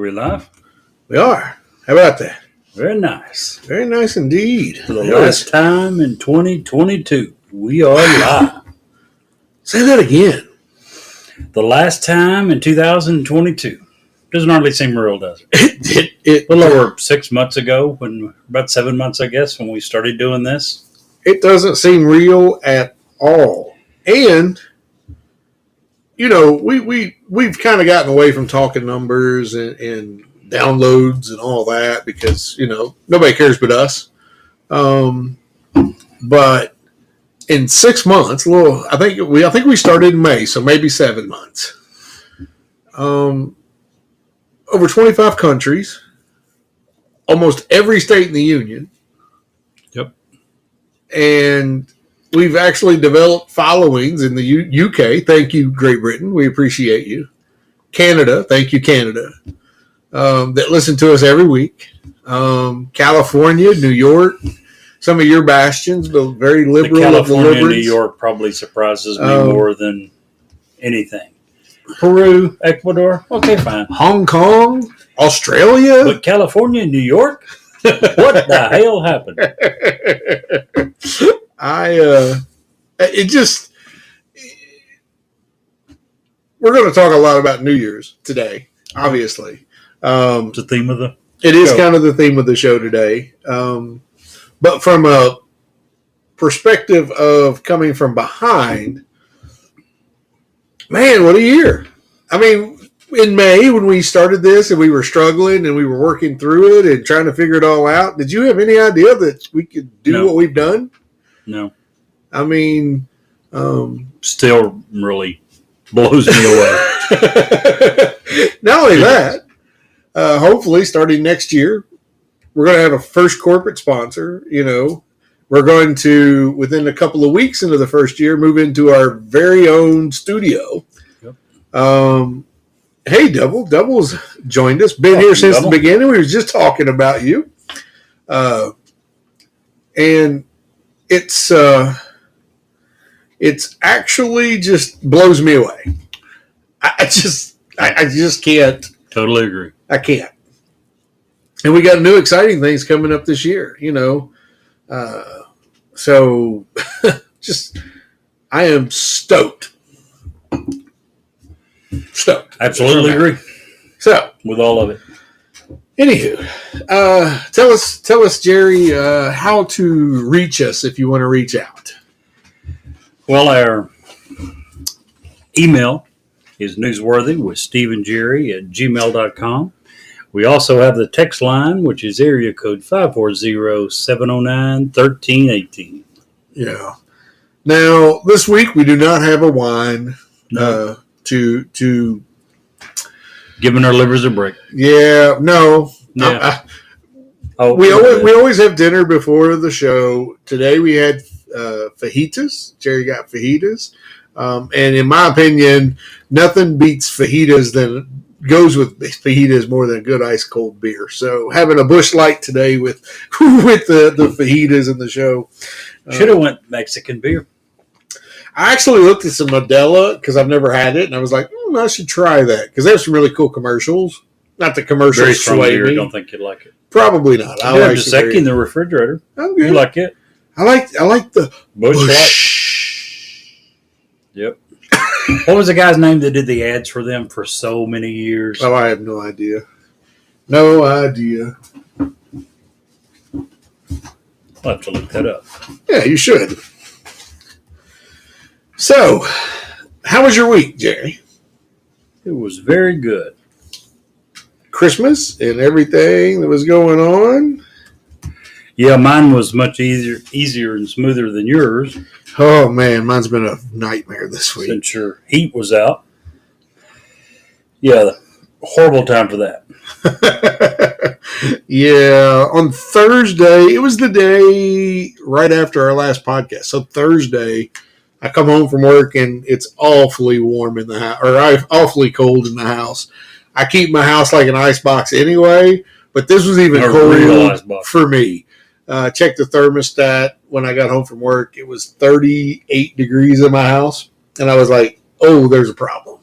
we live? We are. How about that? Very nice. Very nice indeed. For the last time in 2022, we are live. Say that again. The last time in 2022. Doesn't hardly seem real, does it? It A little over 6 months ago, about 7 months, I guess, when we started doing this. It doesn't seem real at all. And, you know, we've kind of gotten away from talking numbers and downloads and all that because, you know, nobody cares but us. But in 6 months, I think we started in May, so maybe 7 months. Over 25 countries, almost every state in the union. Yep. And we've actually developed followings in the UK. Thank you, Great Britain. We appreciate you. Canada. Thank you, Canada. That listen to us every week. California, New York, some of your bastions, but very liberal. California and New York probably surprises me more than anything. Peru, Ecuador, okay, fine. Hong Kong, Australia. But California and New York? What the hell happened? We're going to talk a lot about New Year's today, obviously. It's the theme of the It is kind of the theme of the show today. But from a perspective of coming from behind, man, what a year. I mean, in May when we started this and we were struggling and we were working through it and trying to figure it all out, did you have any idea that we could do what we've done? No. I mean, still really blows me away. Not only that, hopefully starting next year, we're going to have a first corporate sponsor. You know, we're going to, within a couple of weeks into the first year, move into our very own studio. Yep. Hey, Double's joined us. Been here since the beginning. We were just talking about you. And it's actually just blows me away. I just can't. Totally agree. I can't. And we got new exciting things coming up this year, you know. So just, I am stoked. Absolutely agree. So, with all of it. Anywho, tell us, Jerry, how to reach us if you want to reach out. Well, our email is newsworthy@gmail.com. We also have the text line, which is area code 540-709-1318. Yeah. Now, this week we do not have a wine to giving our livers a break. Yeah, no. Yeah. We always have dinner before the show. Today we had fajitas. Jerry got fajitas. And in my opinion, nothing beats fajitas goes with fajitas more than a good ice cold beer. So having a Busch Light today with the fajitas in the show. Should have went Mexican beer. I actually looked at some Modelo because I've never had it, and I was like, I should try that because there's some really cool commercials. Not the commercials. Very strong beer. I don't think you'd like it. Probably not. I like Giuseppe in the refrigerator. I'm good. You like it? I like the Busch Light. Yep. What was the guy's name that did the ads for them for so many years? Oh, I have no idea. No idea. I'll have to look that up. Yeah, you should. So, how was your week, Jerry? It was very good. Christmas and everything that was going on? Yeah, mine was much easier and smoother than yours. Oh, man, mine's been a nightmare this week. Since your heat was out. Yeah, horrible time for that. Yeah, on Thursday, it was the day right after our last podcast. So Thursday, I come home from work and it's awfully warm in the house, or awfully cold in the house. I keep my house like an icebox anyway, but this was even cold for me. Checked the thermostat when I got home from work. It was 38 degrees in my house, and I was like, oh, there's a problem.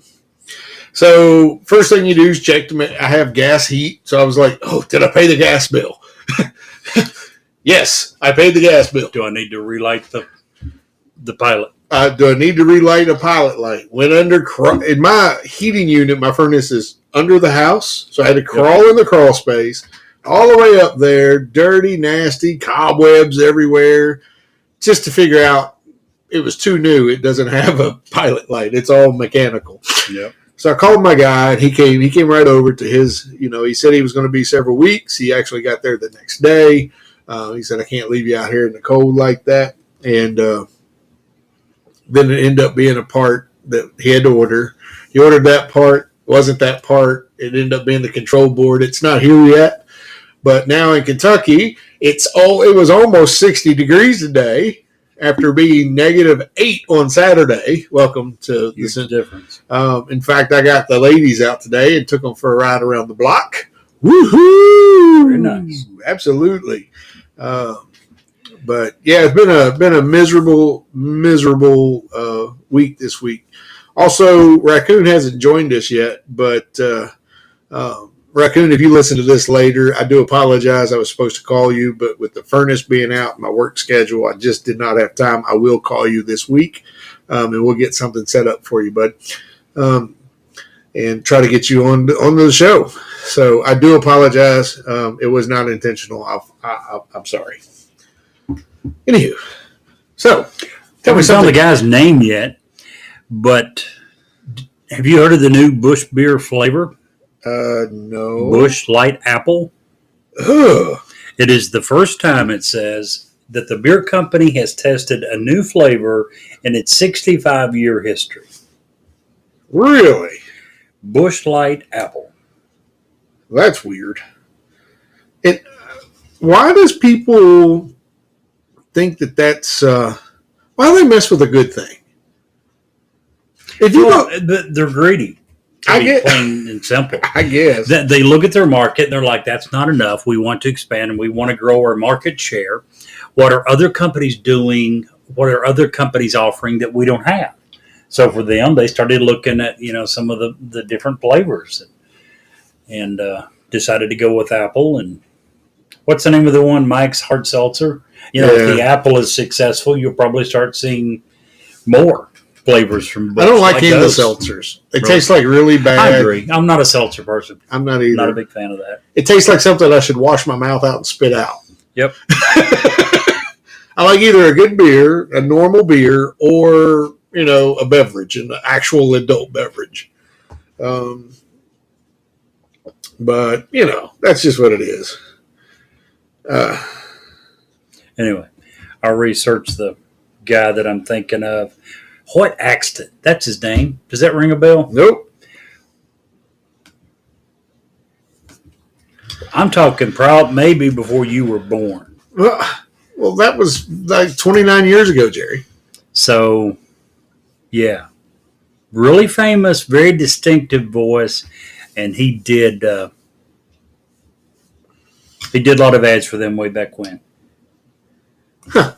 So first thing you do is check to I have gas heat. So I was like, oh, did I pay the gas bill? Yes, I paid the gas bill. Do I need to relight the pilot? Do I need to relight a pilot light? Went under in my heating unit. My furnace is under the house, so I had to crawl in the crawl space all the way up there. Dirty, nasty, cobwebs everywhere, just to figure out it was too new. It doesn't have a pilot light. It's all mechanical. Yep. So I called my guy, and he came. He came right over to his. He said he was going to be several weeks. He actually got there the next day. He said, I can't leave you out here in the cold like that. And then it ended up being a part that he had to order. He ordered that part. Wasn't that part. It ended up being the control board. It's not here yet. But now in Kentucky, it was almost 60 degrees today after being -8 on Saturday. Welcome to Huge the difference. In fact, I got the ladies out today and took them for a ride around the block. Woohoo! Very nice. Absolutely. But yeah, it's been a miserable week this week. Also, Raccoon hasn't joined us yet, but Raccoon, if you listen to this later, I do apologize. I was supposed to call you, but with the furnace being out, my work schedule, I just did not have time. I will call you this week, and we'll get something set up for you, bud, and try to get you on the show. So I do apologize. It was not intentional. I'm sorry. Anywho, so tell me Haven't found the something. guy's name yet, but have you heard of the new Busch beer flavor? No. Busch Light Apple. Ugh. It is the first time, it says, that the beer company has tested a new flavor in its 65-year history. Really? Busch Light Apple. That's weird. And why does people think that's why do they mess with a good thing? If you They're greedy. I get Plain and simple. I guess. They look at their market and they're like, that's not enough. We want to expand and we want to grow our market share. What are other companies doing? What are other companies offering that we don't have? So for them, they started looking at, some of the different flavors and decided to go with Apple. And what's the name of the one? Mike's Hard Seltzer. If the Apple is successful, you'll probably start seeing more flavors from Busch. I don't like any of the those. seltzers. They Really? taste like really bad. I agree. I'm not a seltzer person. I'm not either. Not a big fan of that. It tastes like something I should wash my mouth out and spit out. Yep. I like either a good beer, a normal beer, or a beverage, an actual adult beverage. But that's just what it is. Anyway, I'll research the guy that I'm thinking of. Hoyt Axton. That's his name. Does that ring a bell? Nope. I'm talking maybe before you were born. Well, that was like 29 years ago, Jerry. So, yeah. Really famous, very distinctive voice. And he did a lot of ads for them way back when. Huh.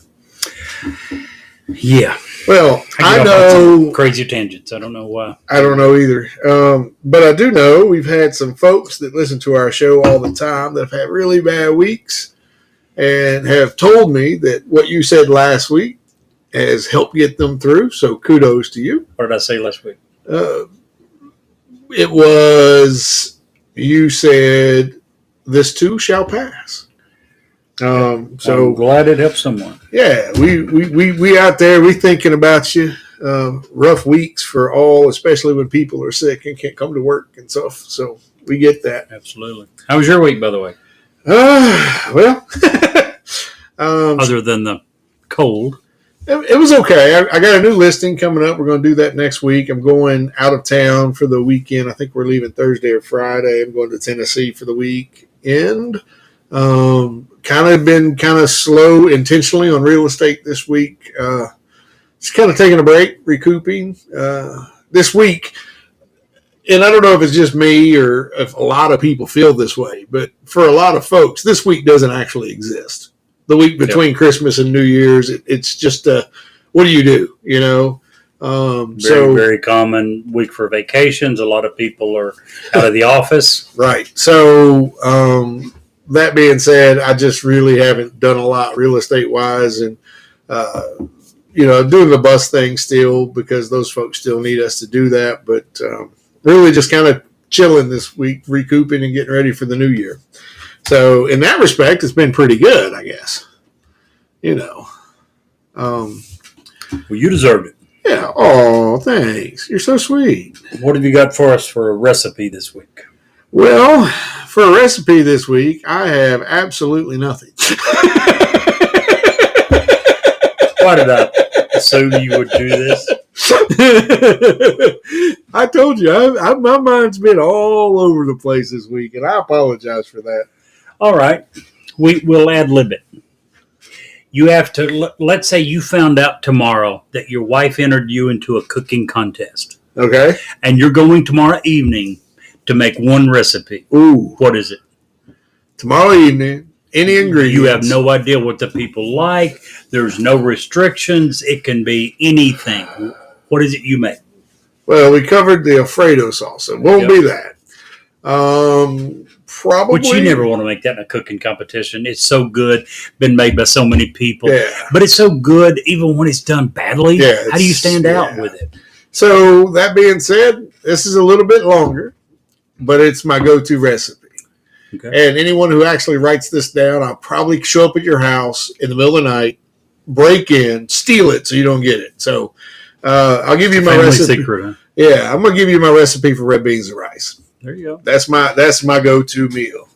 Yeah. Well, I get off on some know. crazy tangents. I don't know why. I don't know either. But I do know we've had some folks that listen to our show all the time that have had really bad weeks and have told me that what you said last week has helped get them through. So kudos to you. What did I say last week? It was, you said, this too shall pass. So I'm glad it helped someone. yeah, we out there, we thinking about you. Rough weeks for all, especially when people are sick and can't come to work and stuff. So we get that. Absolutely. How was your week, by the way? Well, Other than the cold. it was okay. I got a new listing coming up. We're going to do that next week. I'm going out of town for the weekend. I think we're leaving Thursday or Friday. I'm going to Tennessee for the weekend. Kind of been slow intentionally on real estate this week. Just kind of taking a break, recouping this week. And I don't know if it's just me or if a lot of people feel this way, but for a lot of folks, this week doesn't actually exist. The week between Christmas and New Year's, it's just what do you do? Very common week for vacations. A lot of people are out of the office. Right. So that being said, I just really haven't done a lot real estate wise, and doing the bus thing still because those folks still need us to do that. But really, just kind of chilling this week, recouping and getting ready for the new year. So in that respect, it's been pretty good, I guess. Well, you deserved it. Yeah. Oh, thanks. You're so sweet. What have you got for us for a recipe this week? Well, for a recipe this week, I have absolutely nothing. Why did I assume you would do this? I told you, my mind's been all over the place this week, and I apologize for that. All right. We'll ad-lib it. You have to, let's say you found out tomorrow that your wife entered you into a cooking contest. Okay. And you're going tomorrow evening to make one recipe. Ooh. What is it? Tomorrow evening, any ingredients. You have no idea what the people like. There's no restrictions. It can be anything. What is it you make? Well, we covered the Alfredo sauce. It won't be that. Probably. Which you never want to make that in a cooking competition. It's so good. Been made by so many people. Yeah. But it's so good even when it's done badly. Yeah, how do you stand out with it? So that being said, this is a little bit longer, but it's my go-to recipe. Okay. And anyone who actually writes this down, I'll probably show up at your house in the middle of the night, break in, steal it so you don't get it. So I'll give you my recipe. Secret, huh? Yeah, I'm going to give you my recipe for red beans and rice. There you go. That's my go-to meal.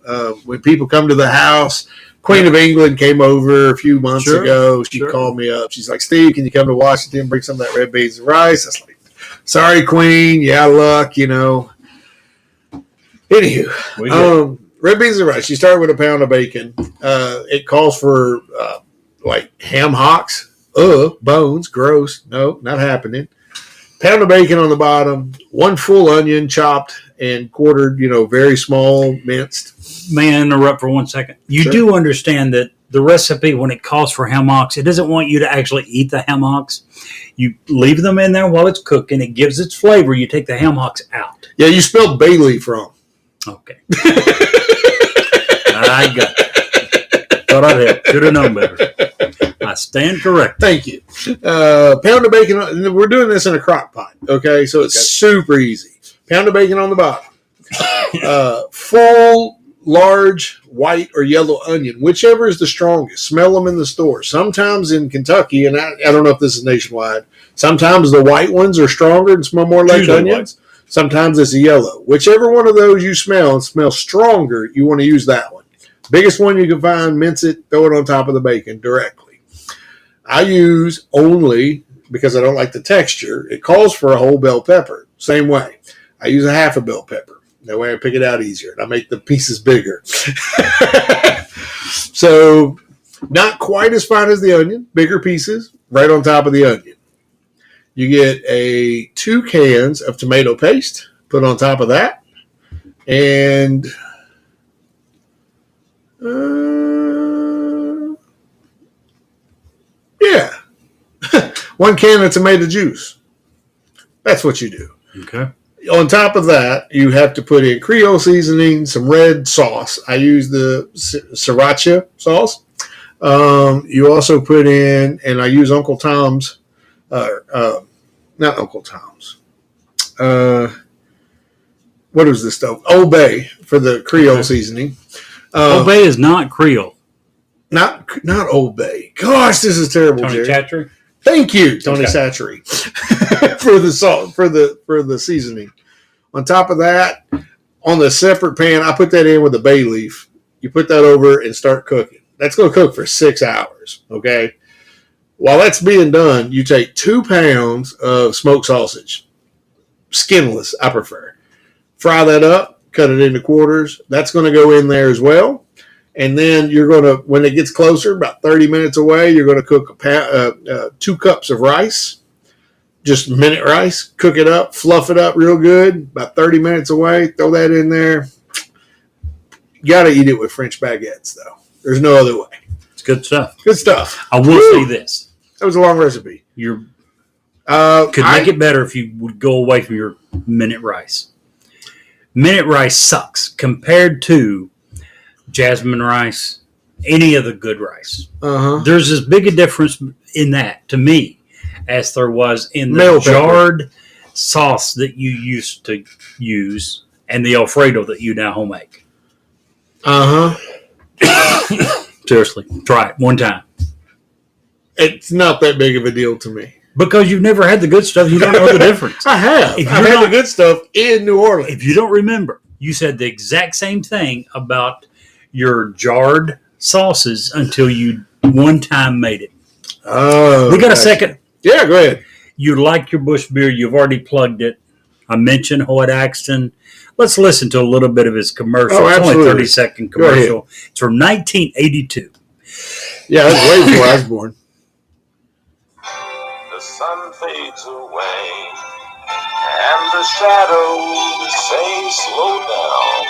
When people come to the house, Queen of England came over a few months ago. She called me up. She's like, Steve, can you come to Washington, bring some of that red beans and rice? I was like, sorry, Queen. Yeah, luck, Anywho, red beans and rice. You start with a pound of bacon. It calls for ham hocks. Bones. Gross. No, not happening. Pound of bacon on the bottom. 1 full onion chopped and quartered, very small, minced. May I interrupt for 1 second? You do understand that the recipe, when it calls for ham hocks, it doesn't want you to actually eat the ham hocks. You leave them in there while it's cooking. It gives its flavor. You take the ham hocks out. Yeah, you spelled bay leaf wrong. Okay. I got it. Thought I'd help. Should have known better. I stand correct. Thank you. Pound of bacon. We're doing this in a crock pot. Okay, so it's super easy. Pound of bacon on the bottom. Full, large, white or yellow onion, whichever is the strongest. Smell them in the store. Sometimes in Kentucky, and I don't know if this is nationwide, sometimes the white ones are stronger and smell more like onions. Sometimes it's a yellow. Whichever one of those you smell and smells stronger, you want to use that one. Biggest one you can find, mince it, throw it on top of the bacon directly. I use only, because I don't like the texture, it calls for a whole bell pepper. Same way. I use a half a bell pepper. That way I pick it out easier and I make the pieces bigger. So not quite as fine as the onion, bigger pieces right on top of the onion. You get 2 cans of tomato paste, put on top of that. And 1 can of tomato juice. That's what you do. Okay. On top of that, you have to put in Creole seasoning, some red sauce. I use the sriracha sauce. You also put in, and I use Uncle Tom's, not Uncle Tom's. What is this stuff? Old Bay for the Creole seasoning. Old Bay is not Creole. Not Old Bay. Gosh, this is terrible, Tony Jerry. Chachery? Thank you, Tony Chachery, for the salt, for the seasoning. On top of that, on the separate pan, I put that in with a bay leaf. You put that over and start cooking. That's going to cook for 6 hours, okay? While that's being done, you take 2 pounds of smoked sausage. Skinless, I prefer. Fry that up, cut it into quarters. That's going to go in there as well. And then you're going to, when it gets closer, about 30 minutes away, you're going to cook 2 cups of rice. Just minute rice. Cook it up, fluff it up real good. About 30 minutes away, throw that in there. You got to eat it with French baguettes, though. There's no other way. It's good stuff. Good stuff. I will say this. That was a long recipe. Could make it better if you would go away from your minute rice. Minute rice sucks compared to jasmine rice, any of the good rice. There's as big a difference in that to me as there was in the jarred sauce that you used to use and the Alfredo that you now homemake. Seriously, try it one time. It's not that big of a deal to me. Because you've never had the good stuff, you don't know the difference. I have. I've had the good stuff in New Orleans. If you don't remember, you said the exact same thing about your jarred sauces until you one time made it. Oh, we got a second. Yeah, go ahead. You like your Bush beer. You've already plugged it. I mentioned Hoyt Axton. Let's listen to a little bit of his commercial. Oh, it's absolutely. only a 30-second commercial. It's from 1982. Yeah, that's way before I was born. The sun fades away, and the shadows say slow down.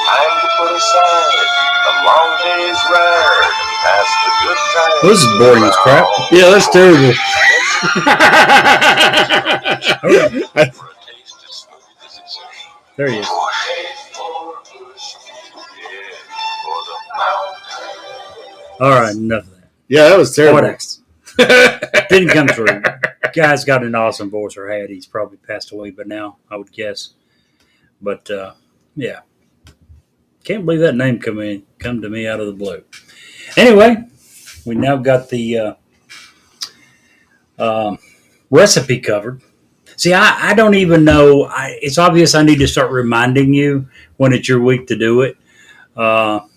Time to put aside the long day's ride and pass the good times. This is boring as crap. Yeah, that's terrible. There he is. All right, enough of that. Yeah, that was terrible. What next? Didn't come through. Guy's got an awesome voice, or had. He's probably passed away by now, I would guess. But yeah, can't believe that name come to me out of the blue. Anyway, we now got the recipe covered. See, I don't even know. It's obvious I need to start reminding you when it's your week to do it. What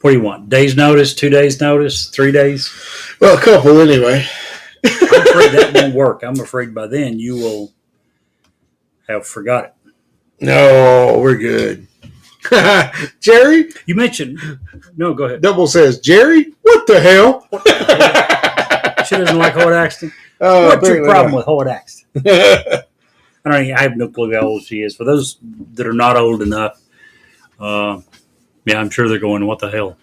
do you want? Days notice, 2 days notice, 3 days? Well, a couple anyway. I'm afraid that won't work. I'm afraid by then you will have forgot it. No, we're good. Jerry? You mentioned. No, go ahead. Double says, Jerry? What the hell? She doesn't like Hoyt Axton. Oh, What's your problem with Hoyt Axton? I have no clue how old she is. For those that are not old enough, yeah, I'm sure they're going, what the hell?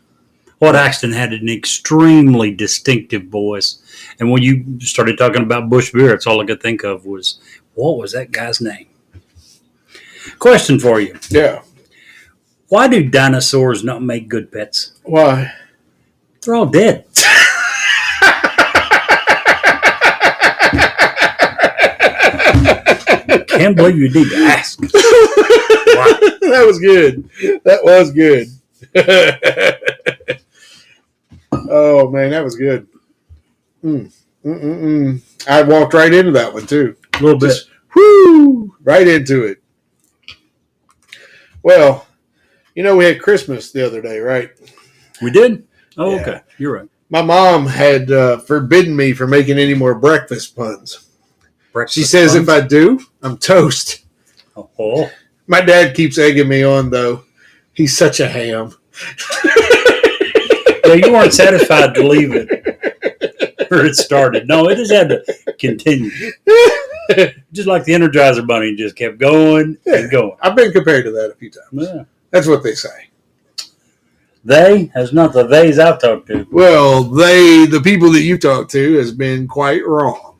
Hoyt Axton had an extremely distinctive voice. And when you started talking about Bush beer, it's all I could think of was, what was that guy's name? Question for you. Yeah. Why do dinosaurs not make good pets? Why? They're all dead. Can't believe you need to ask. Wow. That was good. That was good. Oh, man, that was good. I walked right into that one, too. A little bit. Whoo! Right into it. Well, we had Christmas the other day, right? We did? Oh, Yeah. okay. You're right. My mom had forbidden me from making any more breakfast puns. She says if I do, I'm toast. Oh. My dad keeps egging me on, though. He's such a ham. Yeah, you weren't satisfied to leave it where it started. No, it just had to continue. Just like the Energizer Bunny, just kept going and going. I've been compared to that a few times. Yeah. That's what they say. They? That's not the theys I've talked to. Well, the people that you talk to, has been quite wrong.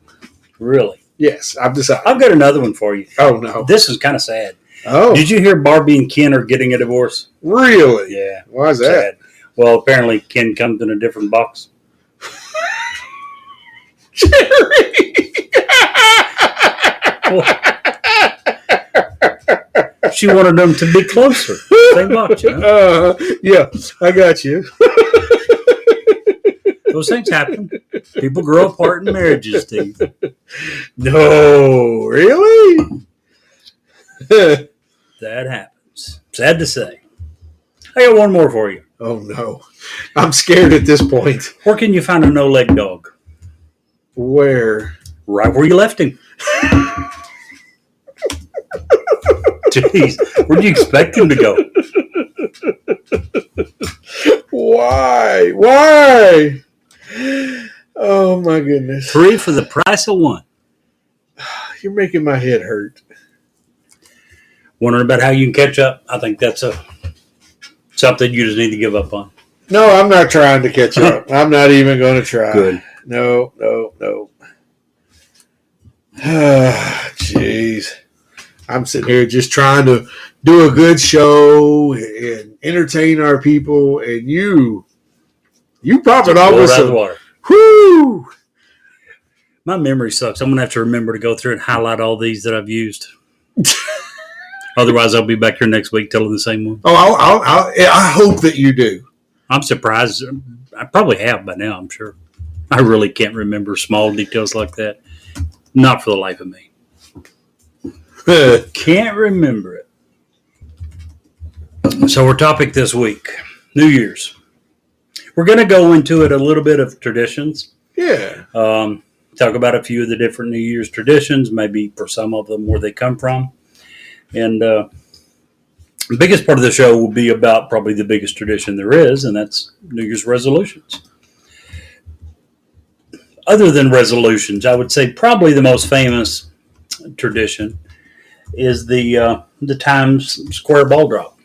Really? Yes, I've decided. I've got another one for you. Oh, no. This is kind of sad. Oh, Did you hear Barbie and Ken are getting a divorce? really? Yeah. Why is that? Sad. Well, apparently Ken comes in a different box. Jerry! She wanted them to be closer. Same box, you know? Yeah, I got you. Those things happen. People grow apart in marriages, Steve. No, really? That happens. Sad to say. I got one more for you. Oh, no. I'm scared at this point. Where can you find a no-leg dog? Where? Right where you left him. Jeez, where do you expect him to go? Why? Why? Oh, my goodness. 3 for the price of 1. You're making my head hurt. Wondering about how you can catch up? I think that's something you just need to give up on. No, I'm not trying to catch up. I'm not even going to try. Good. No. Jeez. I'm sitting here just trying to do a good show and entertain our people, and you pop it off Blow with it out of the some, water. whoo! My memory sucks. I'm gonna have to remember to go through and highlight all these that I've used. Otherwise, I'll be back here next week telling the same one. Oh, I hope that you do. I'm surprised. I probably have by now, I'm sure. I really can't remember small details like that. Not for the life of me. Can't remember it. So our topic this week, New Year's. We're going to go into it a little bit of traditions. Yeah. Talk about a few of the different New Year's traditions, maybe for some of them where they come from. And the biggest part of the show will be about probably the biggest tradition there is, and that's New Year's resolutions. Other than resolutions, I would say probably the most famous tradition is the Times Square ball drop.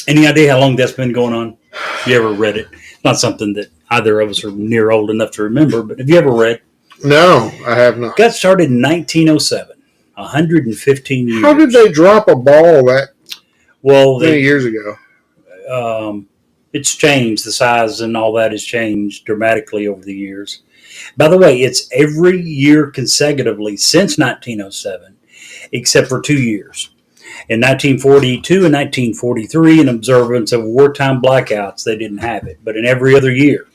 Any idea how long that's been going on? Have you ever read it? It's not something that either of us are near old enough to remember, but have you ever read? No, I have not. Got started in 1907, 115 years. How did they drop a ball that Well, many years ago? It's changed. The size and all that has changed dramatically over the years. By the way, it's every year consecutively since 1907, except for 2 years. In 1942 and 1943, in observance of wartime blackouts, they didn't have it. But in every other year,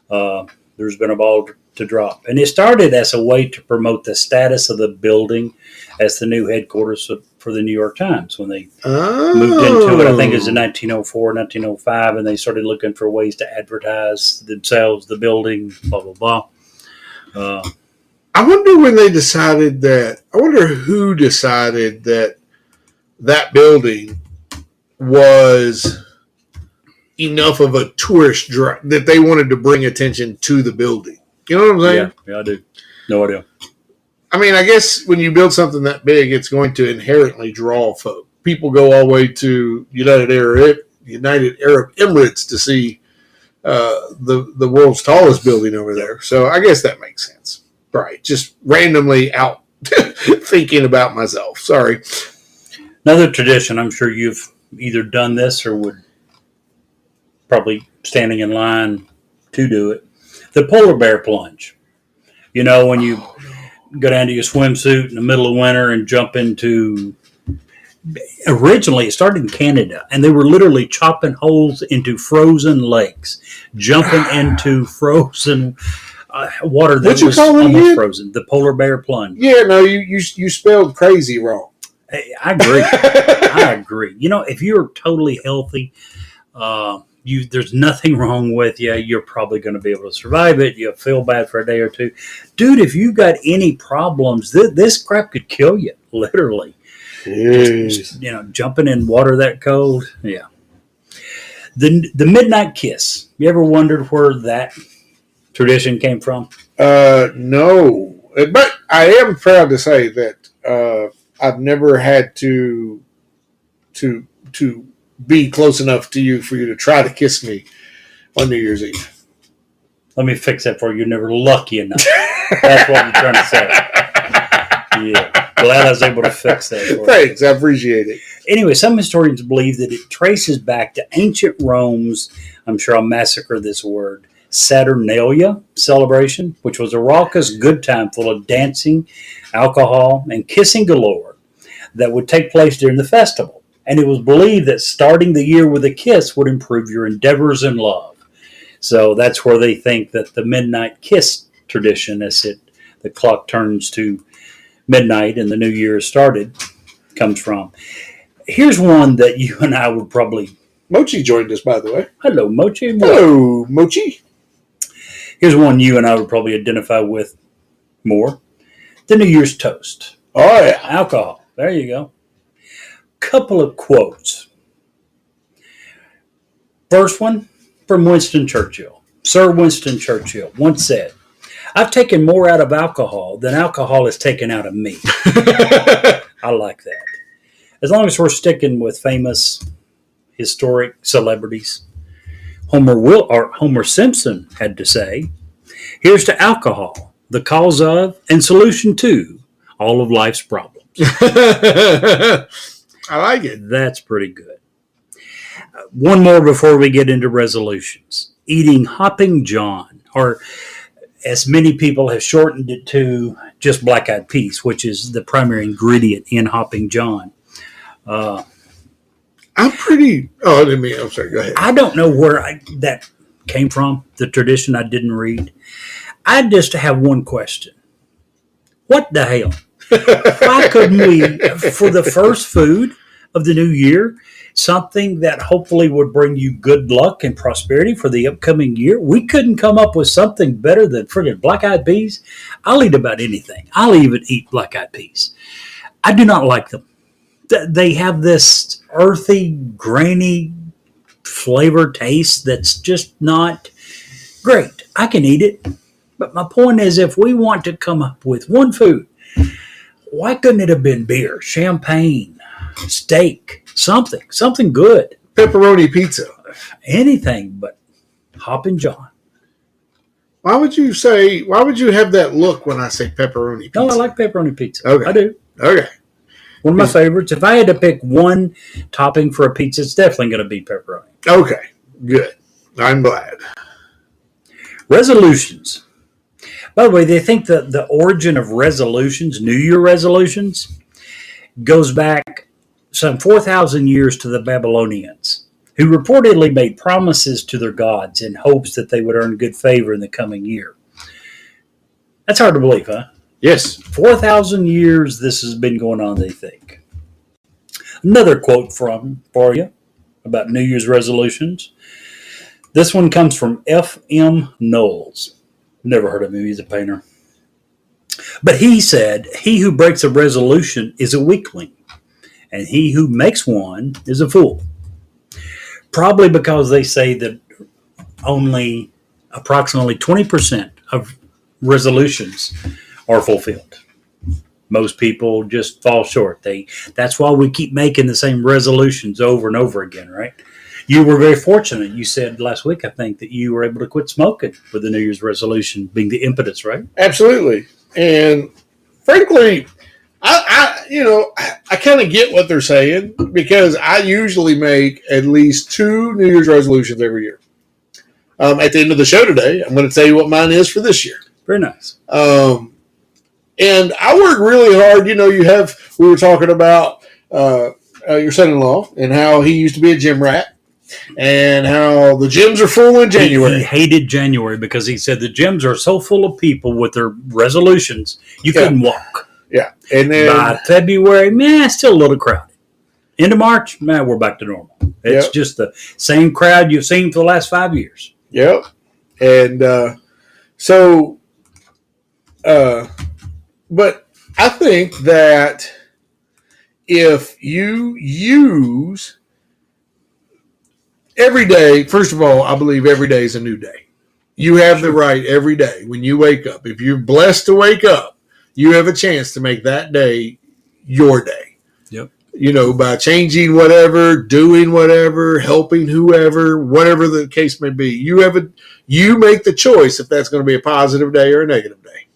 there's been a ball to drop. And it started as a way to promote the status of the building as the new headquarters for the New York Times when they moved into it. I think it was in 1904, 1905, and they started looking for ways to advertise themselves, the building, blah, blah, blah. I wonder when they decided that. I wonder who decided that that building was enough of a tourist draw that they wanted to bring attention to the building. You know what I'm saying? Yeah, I do. No idea. I mean, I guess when you build something that big, it's going to inherently draw folk. People go all the way to United Arab Emirates to see the world's tallest building over there. So I guess that makes sense. Right. Just randomly out thinking about myself. Sorry. Another tradition, I'm sure you've either done this or would probably standing in line to do it. The polar bear plunge. You know, when you go down to your swimsuit in the middle of winter and jump into... Originally, it started in Canada, and they were literally chopping holes into frozen lakes, jumping into frozen water that was almost frozen. The polar bear plunge. Yeah, no, you spelled crazy wrong. I agree. I agree. You know, if you're totally healthy, there's nothing wrong with you. You're probably going to be able to survive it. You'll feel bad for a day or two. Dude, if you got any problems, this crap could kill you, literally. Just, jumping in water that cold. Yeah. The midnight kiss. You ever wondered where that tradition came from? No. But I am proud to say that I've never had to be close enough to you for you to try to kiss me on New Year's Eve. Let me fix that for you. You're never lucky enough. That's what I'm trying to say. Yeah. Glad I was able to fix that for you. Thanks. I appreciate it. Anyway, some historians believe that it traces back to ancient Rome's, I'm sure I'll massacre this word, Saturnalia celebration, which was a raucous good time full of dancing, alcohol, and kissing galore that would take place during the festival. And it was believed that starting the year with a kiss would improve your endeavors in love. So that's where they think that the midnight kiss tradition, as the clock turns to midnight and the new year is started, comes from. Here's one that you and I would probably... Mochi joined us, by the way. Hello, Mochi. Hello, Mochi. Here's one you and I would probably identify with more. The New Year's toast. Oh, yeah. Alcohol. There you go. Couple of quotes. First one from Winston Churchill. Sir Winston Churchill once said, "I've taken more out of alcohol than alcohol has taken out of me." I like that. As long as we're sticking with famous historic celebrities, Homer Simpson had to say, Here's to alcohol, the cause of and solution to all of life's problems. I like it. That's pretty good. One more before we get into resolutions. Eating Hopping John, or as many people have shortened it to just black eyed peas, which is the primary ingredient in Hopping John. I'm pretty. Oh, I didn't mean. I'm sorry. Go ahead. I don't know where that came from, the tradition I didn't read. I just have one question. What the hell? Why couldn't we, for the first food of the new year, something that hopefully would bring you good luck and prosperity for the upcoming year, we couldn't come up with something better than friggin' black-eyed peas? I'll eat about anything. I'll even eat black-eyed peas. I do not like them. They have this earthy, grainy flavor taste that's just not great. I can eat it. But my point is, if we want to come up with one food, why couldn't it have been beer, champagne, steak, something good? Pepperoni pizza. Anything but Hoppin' John. Why would you have that look when I say pepperoni pizza? No, I like pepperoni pizza. Okay. I do. Okay. One of my favorites. If I had to pick one topping for a pizza, it's definitely going to be pepperoni. Okay. Good. I'm glad. Resolutions. By the way, they think that the origin of resolutions, New Year resolutions, goes back some 4,000 years to the Babylonians, who reportedly made promises to their gods in hopes that they would earn good favor in the coming year. That's hard to believe, huh? Yes. 4,000 years this has been going on, they think. Another quote for you about New Year's resolutions. This one comes from F.M. Knowles. Never heard of him. He's a painter. But he said, "He who breaks a resolution is a weakling, and he who makes one is a fool." Probably because they say that only approximately 20% of resolutions are fulfilled. Most people just fall short. That's why we keep making the same resolutions over and over again, right? You were very fortunate. You said last week, I think, that you were able to quit smoking with the New Year's resolution being the impetus, right? Absolutely. And frankly, I kind of get what they're saying because I usually make at least 2 New Year's resolutions every year. At the end of the show today, I'm going to tell you what mine is for this year. Very nice. And I work really hard. We were talking about your son-in-law and how he used to be a gym rat and how the gyms are full in January. He hated January because he said the gyms are so full of people with their resolutions, you couldn't walk. Yeah. And then by February, still a little crowded. End of March, we're back to normal. It's just the same crowd you've seen for the last 5 years. Yep. And but I think that if you use every day, first of all, I believe every day is a new day. You have the right every day when you wake up. If you're blessed to wake up, you have a chance to make that day your day. Yep. By changing whatever, doing whatever, helping whoever, whatever the case may be. You make the choice if that's going to be a positive day or a negative day.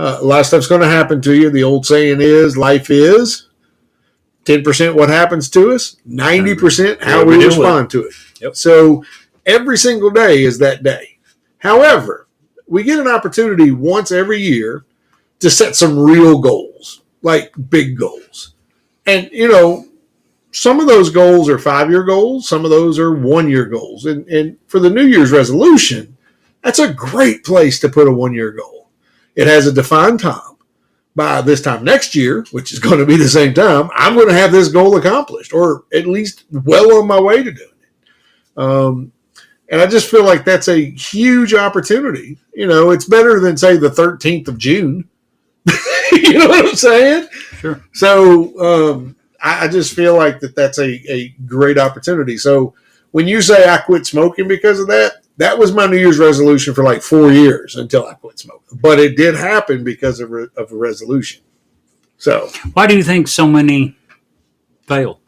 A lot of stuff's going to happen to you. The old saying is, life is 10% what happens to us, 90% how we respond to it. Yep. So every single day is that day. However, we get an opportunity once every year to set some real goals, like big goals. And, some of those goals are 5-year goals. Some of those are 1-year goals. And for the New Year's resolution, that's a great place to put a 1-year goal. It has a defined time. By this time next year, which is going to be the same time, I'm going to have this goal accomplished, or at least well on my way to doing it. And I just feel like that's a huge opportunity. It's better than, say, the 13th of June. You know what I'm saying? Sure. So I just feel like that's a great opportunity. So when you say I quit smoking because of that, that was my New Year's resolution for like 4 years until I quit smoking. But it did happen because of a resolution. So why do you think so many fail?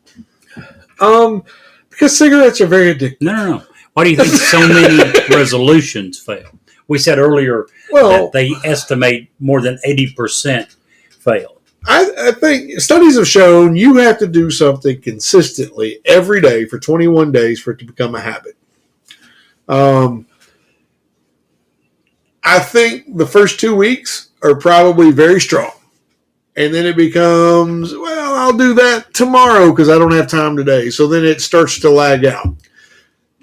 Because cigarettes are very addictive. No. Why do you think so many resolutions fail? We said earlier Well, that they estimate more than 80% fail. I think studies have shown you have to do something consistently every day for 21 days for it to become a habit. I think the first 2 weeks are probably very strong. And then it becomes, well, I'll do that tomorrow because I don't have time today. So then it starts to lag out.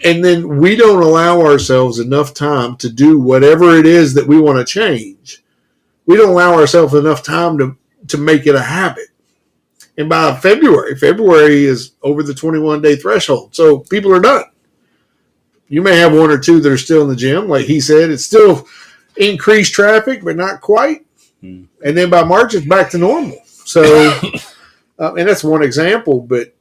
And then we don't allow ourselves enough time to do whatever it is that we want to change. We don't allow ourselves enough time to make it a habit. And by February is over the 21-day threshold. So people are done. You may have one or two that are still in the gym. Like he said, it's still increased traffic, but not quite. And then by March, it's back to normal. So, and that's one example. But,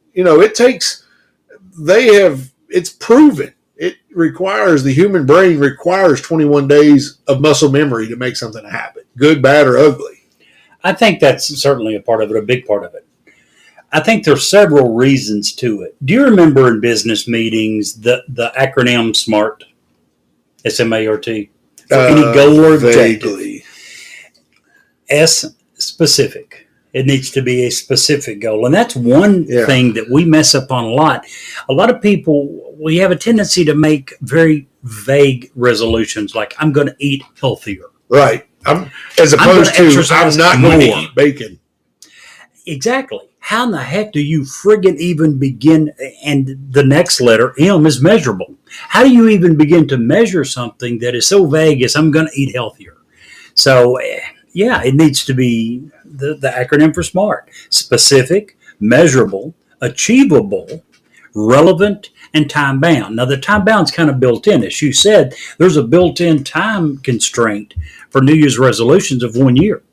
it's proven. It requires, the human brain requires 21 days of muscle memory to make something a habit, good, bad, or ugly. I think that's certainly a part of it, a big part of it. I think there's several reasons to it. Do you remember in business meetings the acronym SMART? SMART? For any goal or objective. Vaguely. S, specific. It needs to be a specific goal. And that's one thing that we mess up on a lot. A lot of people, we have a tendency to make very vague resolutions, like I'm going to eat healthier. Right. As opposed to I'm not going to eat bacon. Exactly. How in the heck do you friggin' even begin? And the next letter, M, is measurable. How do you even begin to measure something that is so vague as I'm going to eat healthier? So, yeah, it needs to be the acronym for SMART. Specific, measurable, achievable, relevant, and time-bound. Now, the time-bound is kind of built in. As you said, there's a built-in time constraint for New Year's resolutions of 1 year.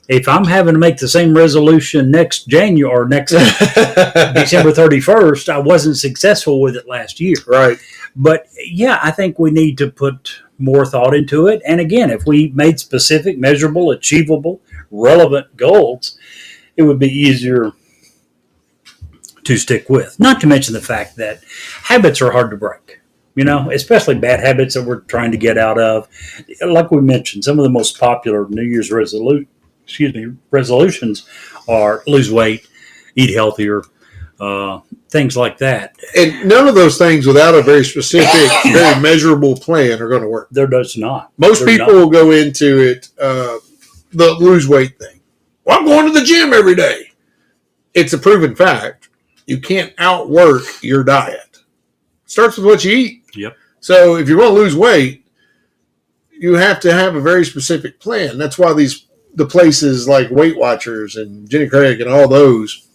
If I'm having to make the same resolution next January or next December 31st, I wasn't successful with it last year. Right. But, yeah, I think we need to put more thought into it. And, again, if we made specific, measurable, achievable, relevant goals, it would be easier to stick with. Not to mention the fact that habits are hard to break. Especially bad habits that we're trying to get out of. Like we mentioned, some of the most popular New Year's resolutions are lose weight, eat healthier, things like that. And none of those things without a very specific, very measurable plan are going to work. There does not. Most people will go into it, the lose weight thing. Well, I'm going to the gym every day. It's a proven fact. You can't outwork your diet. It starts with what you eat. Yep. So if you're going to lose weight, you have to have a very specific plan. That's why the places like Weight Watchers and Jenny Craig and all those,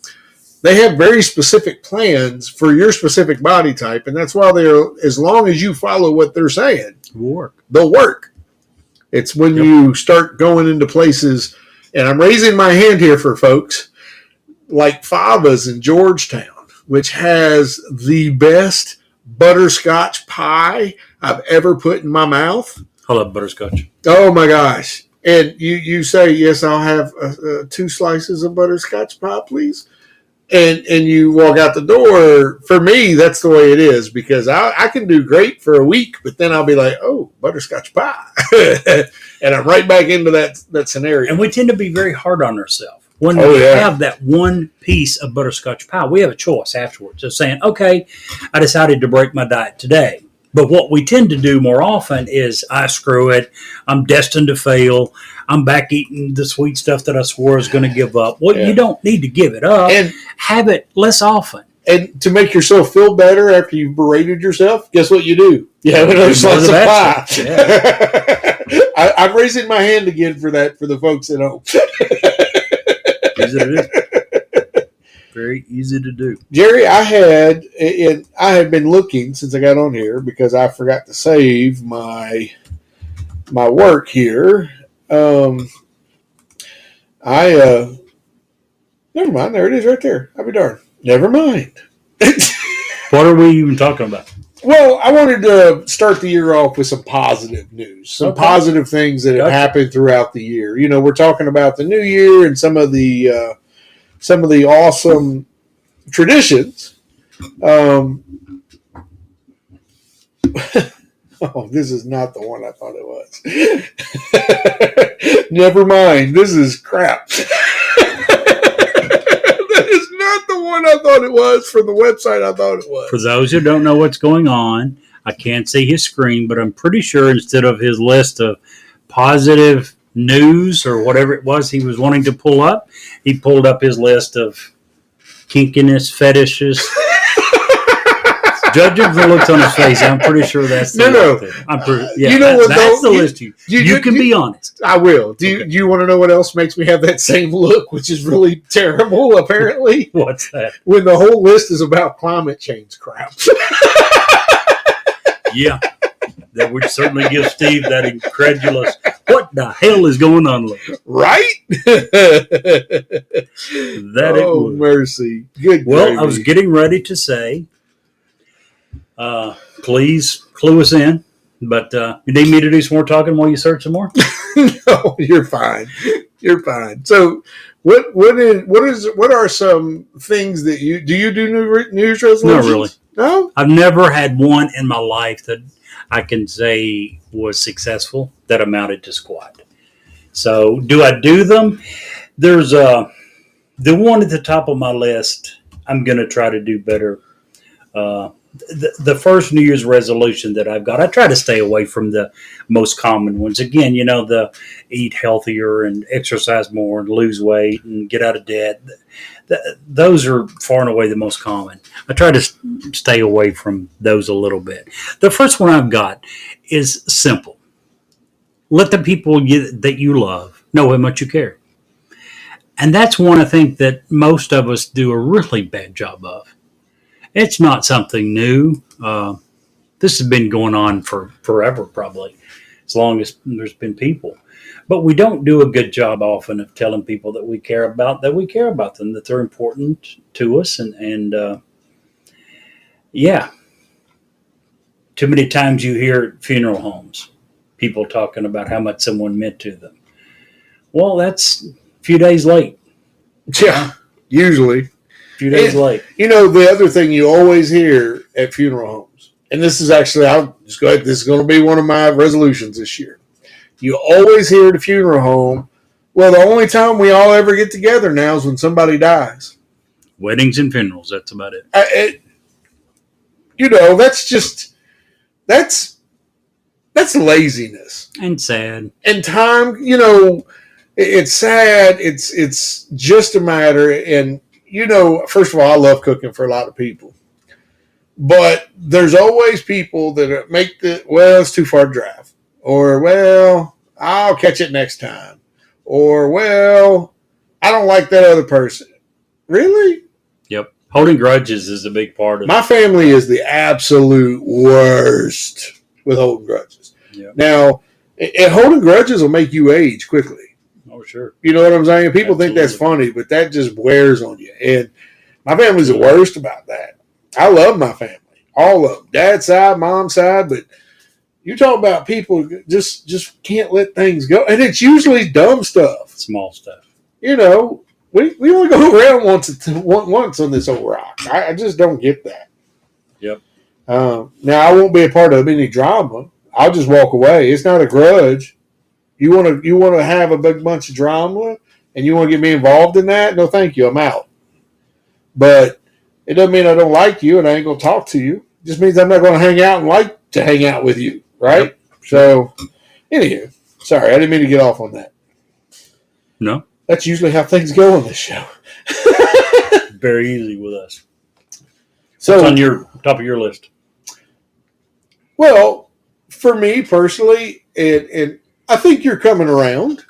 they have very specific plans for your specific body type. And that's why as long as you follow what they're saying, they'll work. It's when you start going into places, and I'm raising my hand here for folks, like Fava's in Georgetown, which has the best butterscotch pie I've ever put in my mouth. I love butterscotch. Oh, my gosh. And you say, yes, I'll have 2 slices of butterscotch pie, please. And you walk out the door. For me, that's the way it is, because I can do great for a week, but then I'll be like, oh, butterscotch pie. And I'm right back into that scenario. And we tend to be very hard on ourselves. When we have that one piece of butterscotch pie, we have a choice afterwards of saying, okay, I decided to break my diet today. But what we tend to do more often is, I screw it. I'm destined to fail. I'm back eating the sweet stuff that I swore I was going to give up. Well, you don't need to give it up. And have it less often. And to make yourself feel better after you've berated yourself, guess what you do? You have another slice of pie. Yeah. I'm raising my hand again for that for the folks at home. Easy to do. Very easy to do. Jerry, I had been looking since I got on here because I forgot to save my work here. Never mind. There it is right there. I'll be darned. Never mind. What are we even talking about? Well, I wanted to start the year off with some positive news, some positive things that have happened throughout the year. We're talking about the new year and some of the awesome traditions. Oh, this is not the one I thought it was. Never mind. This is crap. That is not the one I thought it was from the website I thought it was. For those who don't know what's going on, I can't see his screen, but I'm pretty sure instead of his list of positive news or whatever it was he was wanting to pull up, he pulled up his list of kinkiness, fetishes. Judging from the looks on his face, I'm pretty sure that's the list. I'm pretty, yeah, You know what, that's though? the list. You can be honest. I will. Do you want to know what else makes me have that same look, which is really terrible, apparently? What's that? When the whole list is about climate change crap. Yeah. That would certainly give Steve that incredulous, what the hell is going on look. Right? That it Oh, would. mercy. Good Well, gravy. I was getting ready to say, please clue us in, but you need me to do some more talking while you search some more? No, you're fine. You're fine. So, what are some things that you do news resolutions? Not really. No. I've never had one in my life that I can say was successful that amounted to squat. So, do I do them? There's the one at the top of my list. I'm going to try to do better. The first New Year's resolution that I've got, I try to stay away from the most common ones. Again, the eat healthier and exercise more and lose weight and get out of debt. Those are far and away the most common. I try to stay away from those a little bit. The first one I've got is simple. Let the people that you love know how much you care. And that's one I think that most of us do a really bad job of. It's not something new. This has been going on for forever, probably, as long as there's been people. But we don't do a good job often of telling people that we care about them, that they're important to us. And yeah, too many times you hear at funeral homes, people talking about how much someone meant to them. Well, that's a few days late. Yeah, usually. Few days late. The other thing you always hear at funeral homes, and this is actually, I'll just go ahead, this is going to be one of my resolutions this year. You always hear at a funeral home, well, the only time we all ever get together now is when somebody dies. Weddings and funerals, that's about it. That's laziness. And sad. And time, it's sad. It's just a matter. And, first of all, I love cooking for a lot of people. But there's always people that make it's too far to drive. Or, I'll catch it next time. Or, I don't like that other person. Really? Yep. Holding grudges is a big part of My family is the absolute worst with holding grudges. Yep. Now, holding grudges will make you age quickly. Oh, sure. You know what I'm saying? People think that's funny, but that just wears on you. And my family's the worst about that. I love my family. All of them. Dad's side, mom's side, but you talk about people just can't let things go. And it's usually dumb stuff. Small stuff. We only go around once on this old rock. I just don't get that. Yep. Now, I won't be a part of any drama. I'll just walk away. It's not a grudge. You want to have a big bunch of drama and you want to get me involved in that? No, thank you. I'm out. But it doesn't mean I don't like you and I ain't going to talk to you. It just means I'm not going to hang out and like to hang out with you. Right? Yep. So, anywho, sorry, I didn't mean to get off on that. No. That's usually how things go on this show. Very easy with us. So, What's on your top of your list? Well, for me personally, and I think you're coming around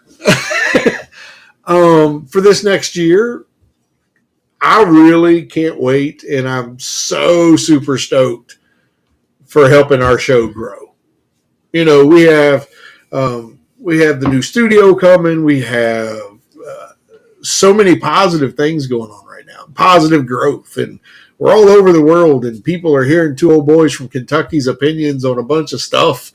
for this next year, I really can't wait, and I'm so super stoked for helping our show grow. We have the new studio coming. We have so many positive things going on right now, positive growth, and we're all over the world, and people are hearing two old boys from Kentucky's opinions on a bunch of stuff.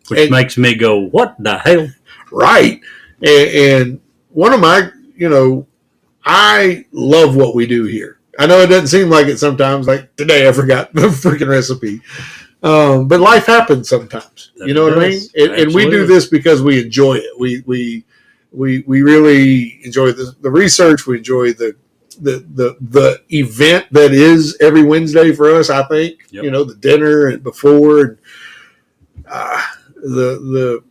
Which makes me go, what the hell? Right. And one of my, I love what we do here. I know it doesn't seem like it sometimes. Like today, I forgot the freaking recipe. But life happens sometimes. That You know what I mean? does. And we do Absolutely. this because we enjoy it. We really enjoy the research. We enjoy the event that is every Wednesday for us. I think Yep. you know, the dinner and before, and the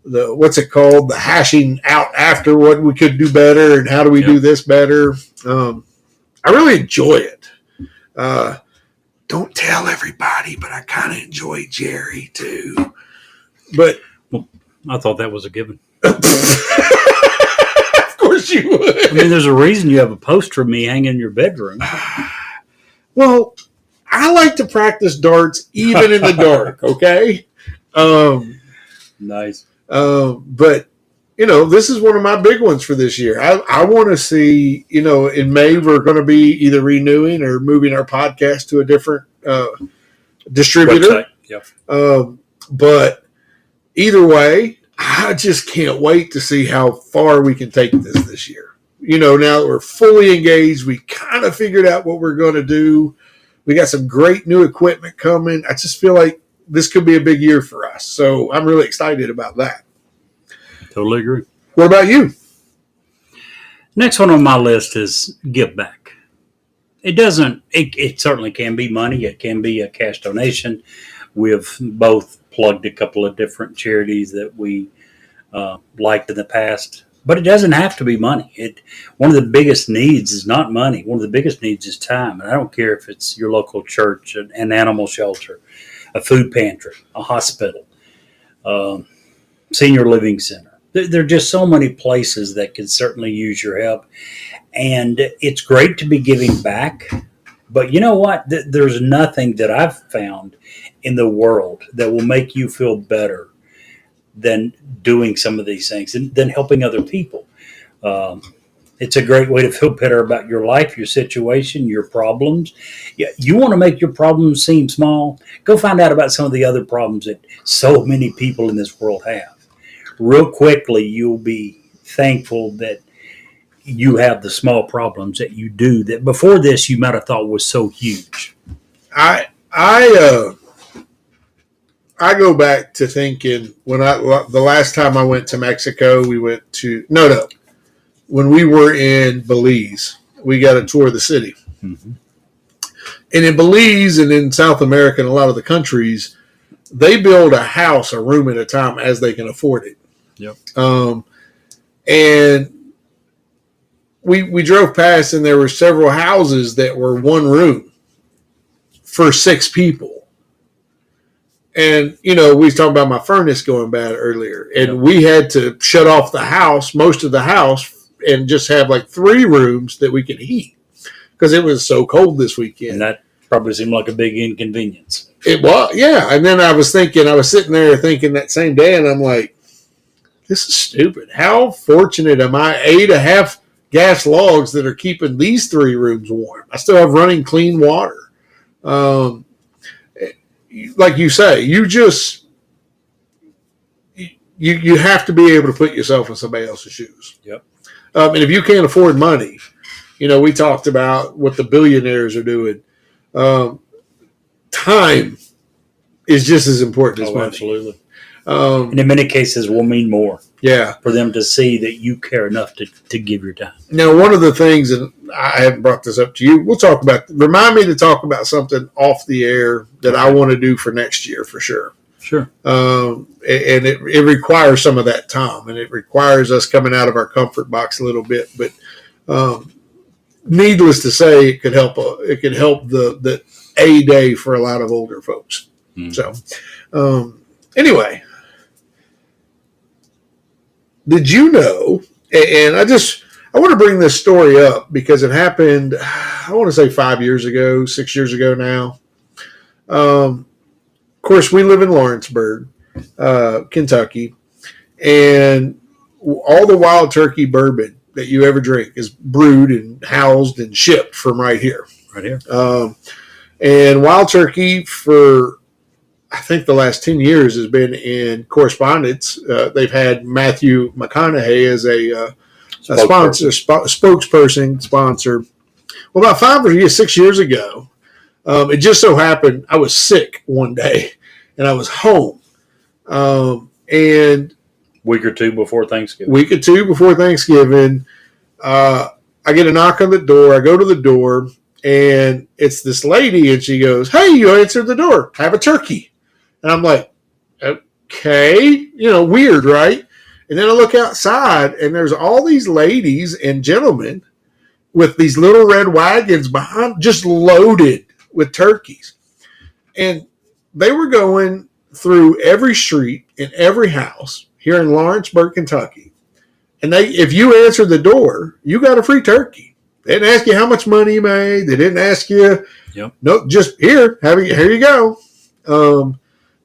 what's it called, the hashing out after what we could do better and how do we do this better. I really enjoy it. Don't tell everybody, but I kind of enjoy Jerry too. But I thought that was a given. of course you would. I mean, there's a reason you have a poster of me hanging in your bedroom. Well, I like to practice darts even in the dark. Okay. Nice. But you know, this is one of my big ones for this year. I want to see, you know, in May we're going to be either renewing or moving our podcast to a different distributor. Website. Yep. But either way, I just can't wait to see how far we can take this year. You know, now that we're fully engaged, we kind of figured out what we're going to do. We got some great new equipment coming. I just feel like this could be a big year for us. So I'm really excited about that. Totally agree. What about you? Next one on my list is give back. It certainly can be money. It can be a cash donation. We've both plugged a couple of different charities that we liked in the past, but it doesn't have to be money. One of the biggest needs is not money. One of the biggest needs is time. And I don't care if it's your local church, an animal shelter, a food pantry, a hospital, senior living center. There are just so many places that can certainly use your help. And it's great to be giving back. But you know what? There's nothing that I've found in the world that will make you feel better than doing some of these things and than helping other people. It's a great way to feel better about your life, your situation, your problems. Yeah, you want to make your problems seem small? Go find out about some of the other problems that so many people in this world have. Real quickly, you'll be thankful that you have the small problems that you do that before this you might have thought was so huge. I go back to thinking when the last time I went to Mexico, we went to when we were in Belize, we got a tour of the city. Mm-hmm. And in Belize and in South America and a lot of the countries, they build a house a room at a time as they can afford it. Yep. And we drove past and there were several houses that were one room for 6 people. And, you know, we was talking about my furnace going bad earlier. And we had to shut off the house, most of the house, and just have like 3 rooms that we could heat because it was so cold this weekend. And that probably seemed like a big inconvenience. It was, yeah. And then I was sitting there thinking that same day, and I'm like, this is stupid. How fortunate am I? 8.5 gas logs that are keeping these 3 rooms warm. I still have running clean water. Like you say, you have to be able to put yourself in somebody else's shoes. Yep. And if you can't afford money, you know, we talked about what the billionaires are doing. Time is just as important as money. Absolutely. And in many cases will mean more. Yeah. For them to see that you care enough to give your time. Now, one of the things, and I haven't brought this up to you, remind me to talk about something off the air that I want to do for next year for sure. Sure. And it requires some of that time, and it requires us coming out of our comfort box a little bit. But needless to say, it could help the A day for a lot of older folks. Mm-hmm. So, anyway, did you know? And I want to bring this story up because it happened, I want to say 5 years ago, 6 years ago now. Of course, we live in Lawrenceburg, Kentucky, and all the wild turkey bourbon that you ever drink is brewed and housed and shipped from right here. Right here. And wild turkey for, I think, the last 10 years has been in correspondence. They've had Matthew McConaughey as a sponsor. Well, about 6 years ago, It just so happened I was sick one day and I was home. And Week or two before Thanksgiving. week or two before Thanksgiving, I get a knock on the door. I go to the door, and it's this lady, and she goes, "Hey, you answered the door. Have a turkey." And I'm like, "Okay, weird, right?" And then I look outside, and there's all these ladies and gentlemen with these little red wagons behind, just loaded with turkeys. And they were going through every street in every house here in Lawrenceburg, Kentucky. And if you answered the door, you got a free turkey. They didn't ask you how much money you made. They didn't ask you, no, just here you go.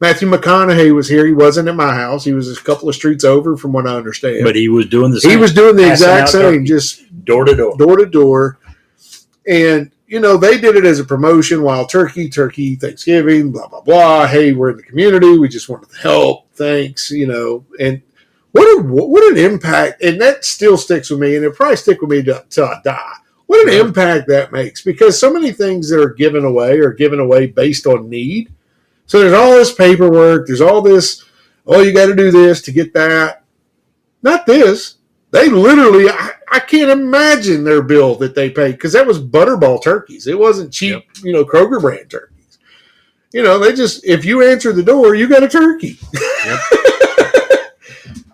Matthew McConaughey was here. He wasn't at my house. He was a couple of streets over, from what I understand. But he was doing the same. He was doing the exact same, turkey. just Door to door. door to door. And, they did it as a promotion, Wild Turkey, Thanksgiving, blah, blah, blah. Hey, we're in the community. We just wanted to help. Thanks, And what an impact. And that still sticks with me, and it'll probably stick with me till I die. What an impact that makes, because so many things that are given away based on need. So there's all this paperwork. There's all this, you got to do this to get that. Not this. They literally, I can't imagine their bill that they paid, because that was Butterball turkeys. It wasn't cheap, Kroger brand turkeys. They just, if you answer the door, you got a turkey.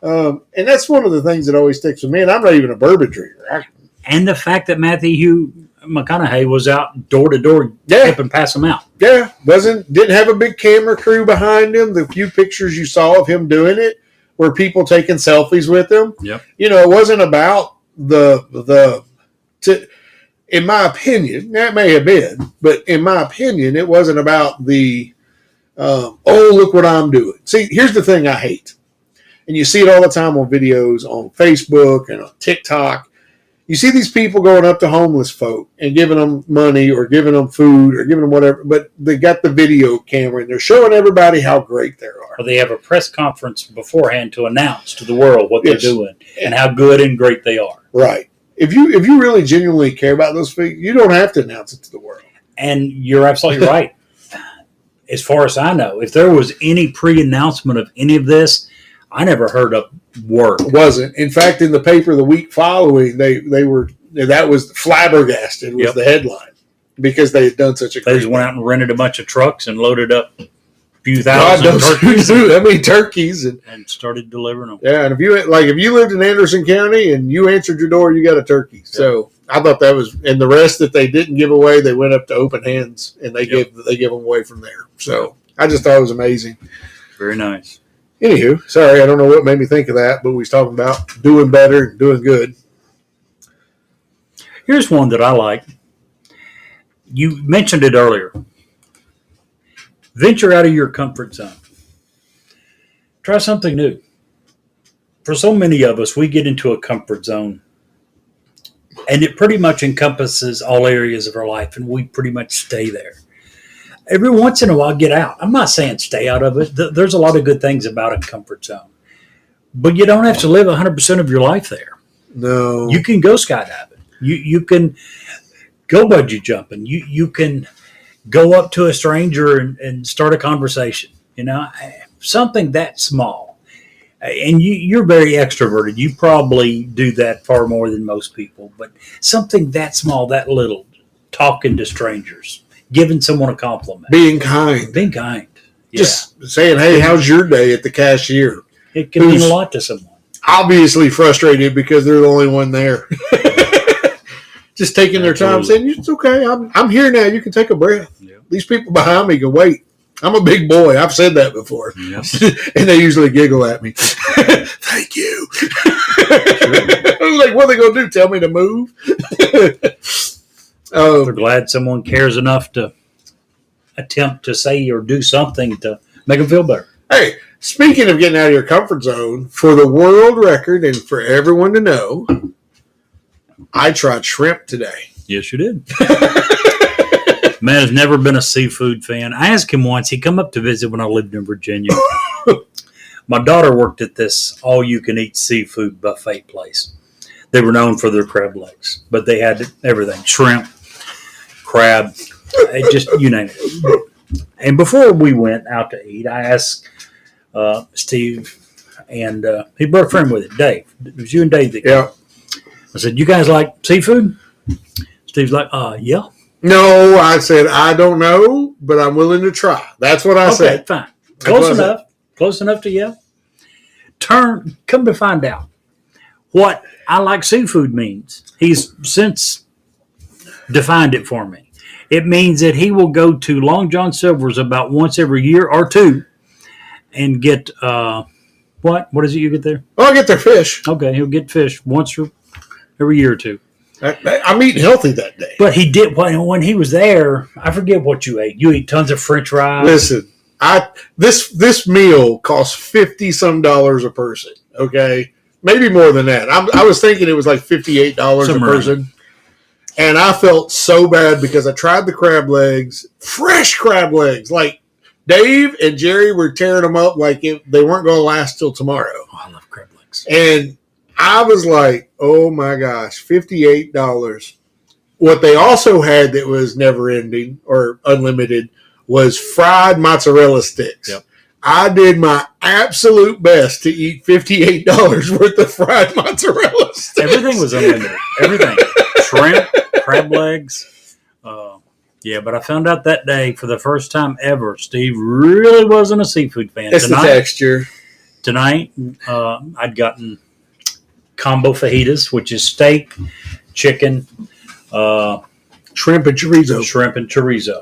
And that's one of the things that always sticks with me. And I'm not even a bourbon drinker. And the fact that Matthew McConaughey was out door to door helping pass them out. Yeah, didn't have a big camera crew behind him. The few pictures you saw of him doing it were people taking selfies with him. Yep. It wasn't about in my opinion, that may have been, but in my opinion, it wasn't about the, look what I'm doing. See, here's the thing I hate. And you see it all the time on videos on Facebook and on TikTok. You see these people going up to homeless folk and giving them money or giving them food or giving them whatever, but they got the video camera and they're showing everybody how great they are. Or they have a press conference beforehand to announce to the world what they're doing and how good and great they are. Right. If you really genuinely care about those things, you don't have to announce it to the world. And you're absolutely right. As far as I know, if there was any pre-announcement of any of this, I never heard a word. It wasn't. In fact, in the paper the week following, that was flabbergasted was the headline, because they had done such a They just went out and rented a bunch of trucks and loaded up a few thousand turkeys. I mean, turkeys and started delivering them. Yeah, and if you lived in Anderson County and you answered your door, you got a turkey. Yeah. So I thought that was, and the rest that they didn't give away, they went up to open hands and they gave them away from there. So I just thought it was amazing. Very nice. Anywho, sorry, I don't know what made me think of that, but we was talking about doing better and doing good. Here's one that I like. You mentioned it earlier. Venture out of your comfort zone. Try something new. For so many of us, we get into a comfort zone, and it pretty much encompasses all areas of our life, and we pretty much stay there. Every once in a while, get out. I'm not saying stay out of it. There's a lot of good things about a comfort zone. But you don't have to live 100% of your life there. No. You can go skydiving. You can go bungee jumping. You can go up to a stranger and start a conversation. Something that small. And you're very extroverted. You probably do that far more than most people. But something that small, that little, talking to strangers. Giving someone a compliment. Being kind. Yeah. Just saying, hey, how's your day at the cashier? It can mean a lot to someone. Obviously frustrated because they're the only one there. Just taking their time saying, it's okay, I'm here now. You can take a breath. Yeah. These people behind me can wait. I'm a big boy. I've said that before. Yes. And they usually giggle at me. Thank you. I was like, what are they going to do? Tell me to move? They're glad someone cares enough to attempt to say or do something to make them feel better. Hey, speaking of getting out of your comfort zone, for the world record and for everyone to know, I tried shrimp today. Yes, you did. Man has never been a seafood fan. I asked him once. He come up to visit when I lived in Virginia. My daughter worked at this all-you-can-eat seafood buffet place. They were known for their crab legs, but they had everything: shrimp, crab, It just, you name it. And before we went out to eat, I asked Steve and he brought a friend with it, Dave. It was you and Dave that came. Yeah. I said, "You guys like seafood?" Steve's like, "Yeah." No, I said, I don't know, but I'm willing to try. That's what I Okay, said. fine. That's what I Close said. enough. Close enough to yeah. Come to find out what I like seafood means. He's since defined it for me. It means that he will go to Long John Silver's about once every year or two and get what? What is it you get there? Oh, I get their fish. Okay, he'll get fish once every year or two. I'm eating healthy that day. But he did when he was there. I forget what you ate. You ate tons of French fries. Listen, this meal costs $50 some a person. Okay, maybe more than that. I was thinking it was like $58 a Somewhere person, and I felt so bad because I tried the crab legs, fresh crab legs. Like Dave and Jerry were tearing them up like they weren't going to last till tomorrow. Oh, I love crab legs. And I was like, oh my gosh, $58. What they also had that was never ending or unlimited was fried mozzarella sticks. Yep. I did my absolute best to eat $58 worth of fried mozzarella sticks. Everything was unlimited. Everything. Shrimp, crab legs. Yeah, but I found out that day for the first time ever, Steve really wasn't a seafood fan. It's the texture. Tonight, I'd gotten combo fajitas, which is steak, chicken, Shrimp and chorizo.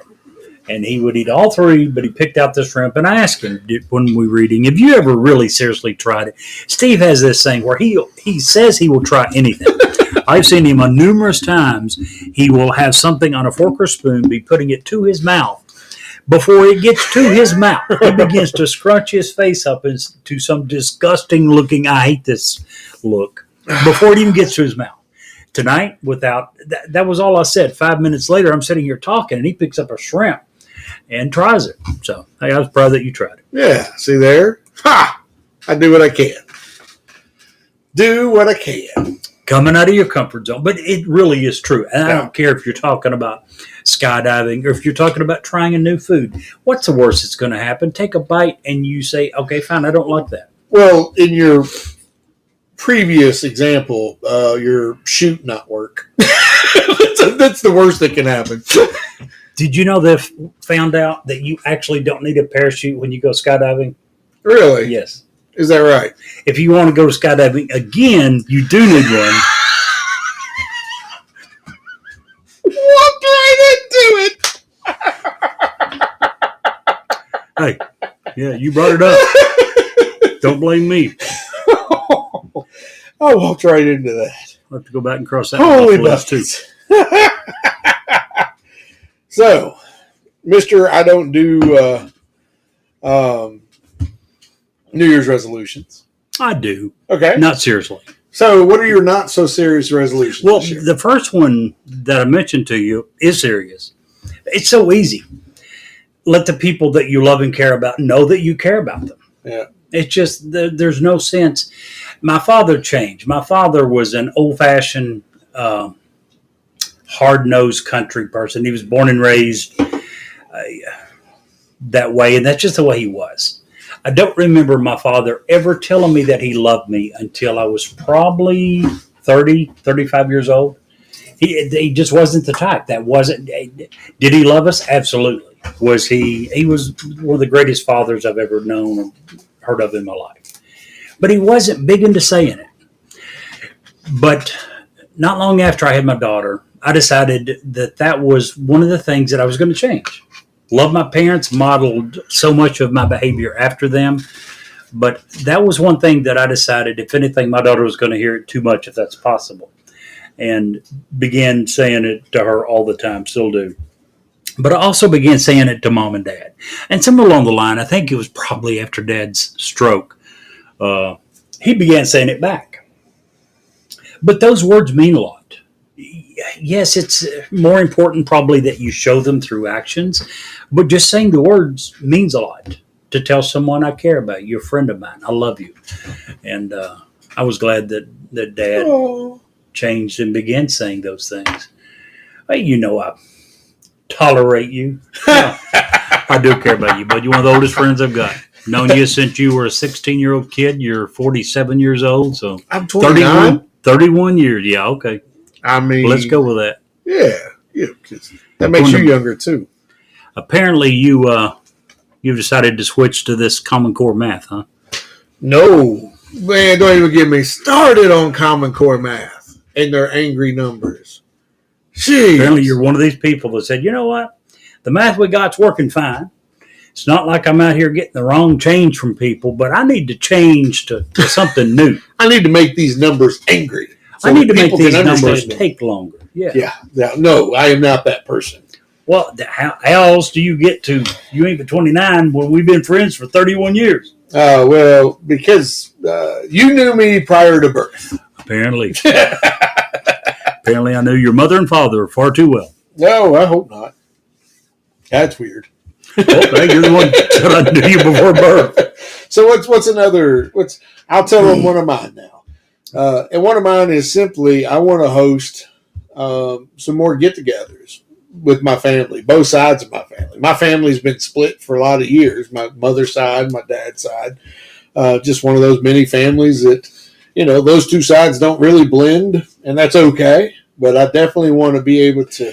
And he would eat all three, but he picked out the shrimp. And I asked him when we were eating, have you ever really seriously tried it? Steve has this thing where he says he will try anything. I've seen him on numerous times. He will have something on a fork or spoon, be putting it to his mouth. Before it gets to his mouth, he begins to scrunch his face up into some disgusting looking, I hate this look, before it even gets to his mouth. Tonight, that was all I said. 5 minutes later, I'm sitting here talking, and he picks up a shrimp and tries it. So, hey, I was proud that you tried it. Yeah, see there? Ha! I do what I can. Do what I can. Coming out of your comfort zone. But it really is true. And I don't care if you're talking about skydiving or if you're talking about trying a new food. What's the worst that's going to happen? Take a bite and you say, okay, fine, I don't like that. Well, in your previous example, your chute not work. That's the worst that can happen. Did you know they've found out that you actually don't need a parachute when you go skydiving? Really? Yes. Is that right? If you want to go skydiving again, you do need one. Walked right into it. Hey, yeah, you brought it up. Don't blame me. I walked right into that. I'll have to go back and cross that Holy one off the list too. buckets. So, Mr. I don't do New Year's resolutions. I do. Okay. Not seriously. So, what are your not so serious resolutions Well, this year? the first one that I mentioned to you is serious. It's so easy. Let the people that you love and care about know that you care about them. Yeah. It's just, there's no sense. My father changed. My father was an old-fashioned, hard-nosed country person. He was born and raised that way, and that's just the way he was. I don't remember my father ever telling me that he loved me until I was probably 30, 35 years old. He just wasn't the type. That wasn't. Did he love us? Absolutely. Was he was one of the greatest fathers I've ever known or heard of in my life. But he wasn't big into saying it. But not long after I had my daughter, I decided that was one of the things that I was going to change. Love my parents, modeled so much of my behavior after them. But that was one thing that I decided, if anything, my daughter was going to hear it too much, if that's possible. And began saying it to her all the time, still do. But I also began saying it to mom and dad. And somewhere along the line, I think it was probably after dad's stroke, he began saying it back. But those words mean a lot. Yes, it's more important probably that you show them through actions, but just saying the words means a lot. To tell someone I care about you, you're a friend of mine, I love you. And I was glad that Dad changed and began saying those things. Well, you know, tolerate you. No, I do care about you, bud. You're one of the oldest friends I've got. Known you since you were a 16-year-old kid. You're 47 years old, so I'm 29. 31 years. Yeah, okay. I mean, Let's go with that. Yeah, 'cause that makes you younger too. Apparently, you've decided to switch to this Common Core math, huh? No, man, don't even get me started on Common Core math and their angry numbers. Jeez. Apparently, you're one of these people that said, you know what? The math we got's working fine. It's not like I'm out here getting the wrong change from people, but I need to change to something new. I need to make these numbers angry. I need to make people these can numbers understand them. take longer. Yeah. Yeah. No, I am not that person. Well, how else do you get to, you ain't but 29 when we've been friends for 31 years? Well, because you knew me prior to birth. Apparently. Apparently, I knew your mother and father far too well. No, I hope not. That's weird. Okay, you're the one that said I knew you before birth. So what's another? I'll tell them one of mine now. And one of mine is simply I want to host some more get-togethers with my family, both sides of my family. My family's been split for a lot of years. My mother's side, my dad's side. Just one of those many families that, those two sides don't really blend, and that's okay. But I definitely want to be able to.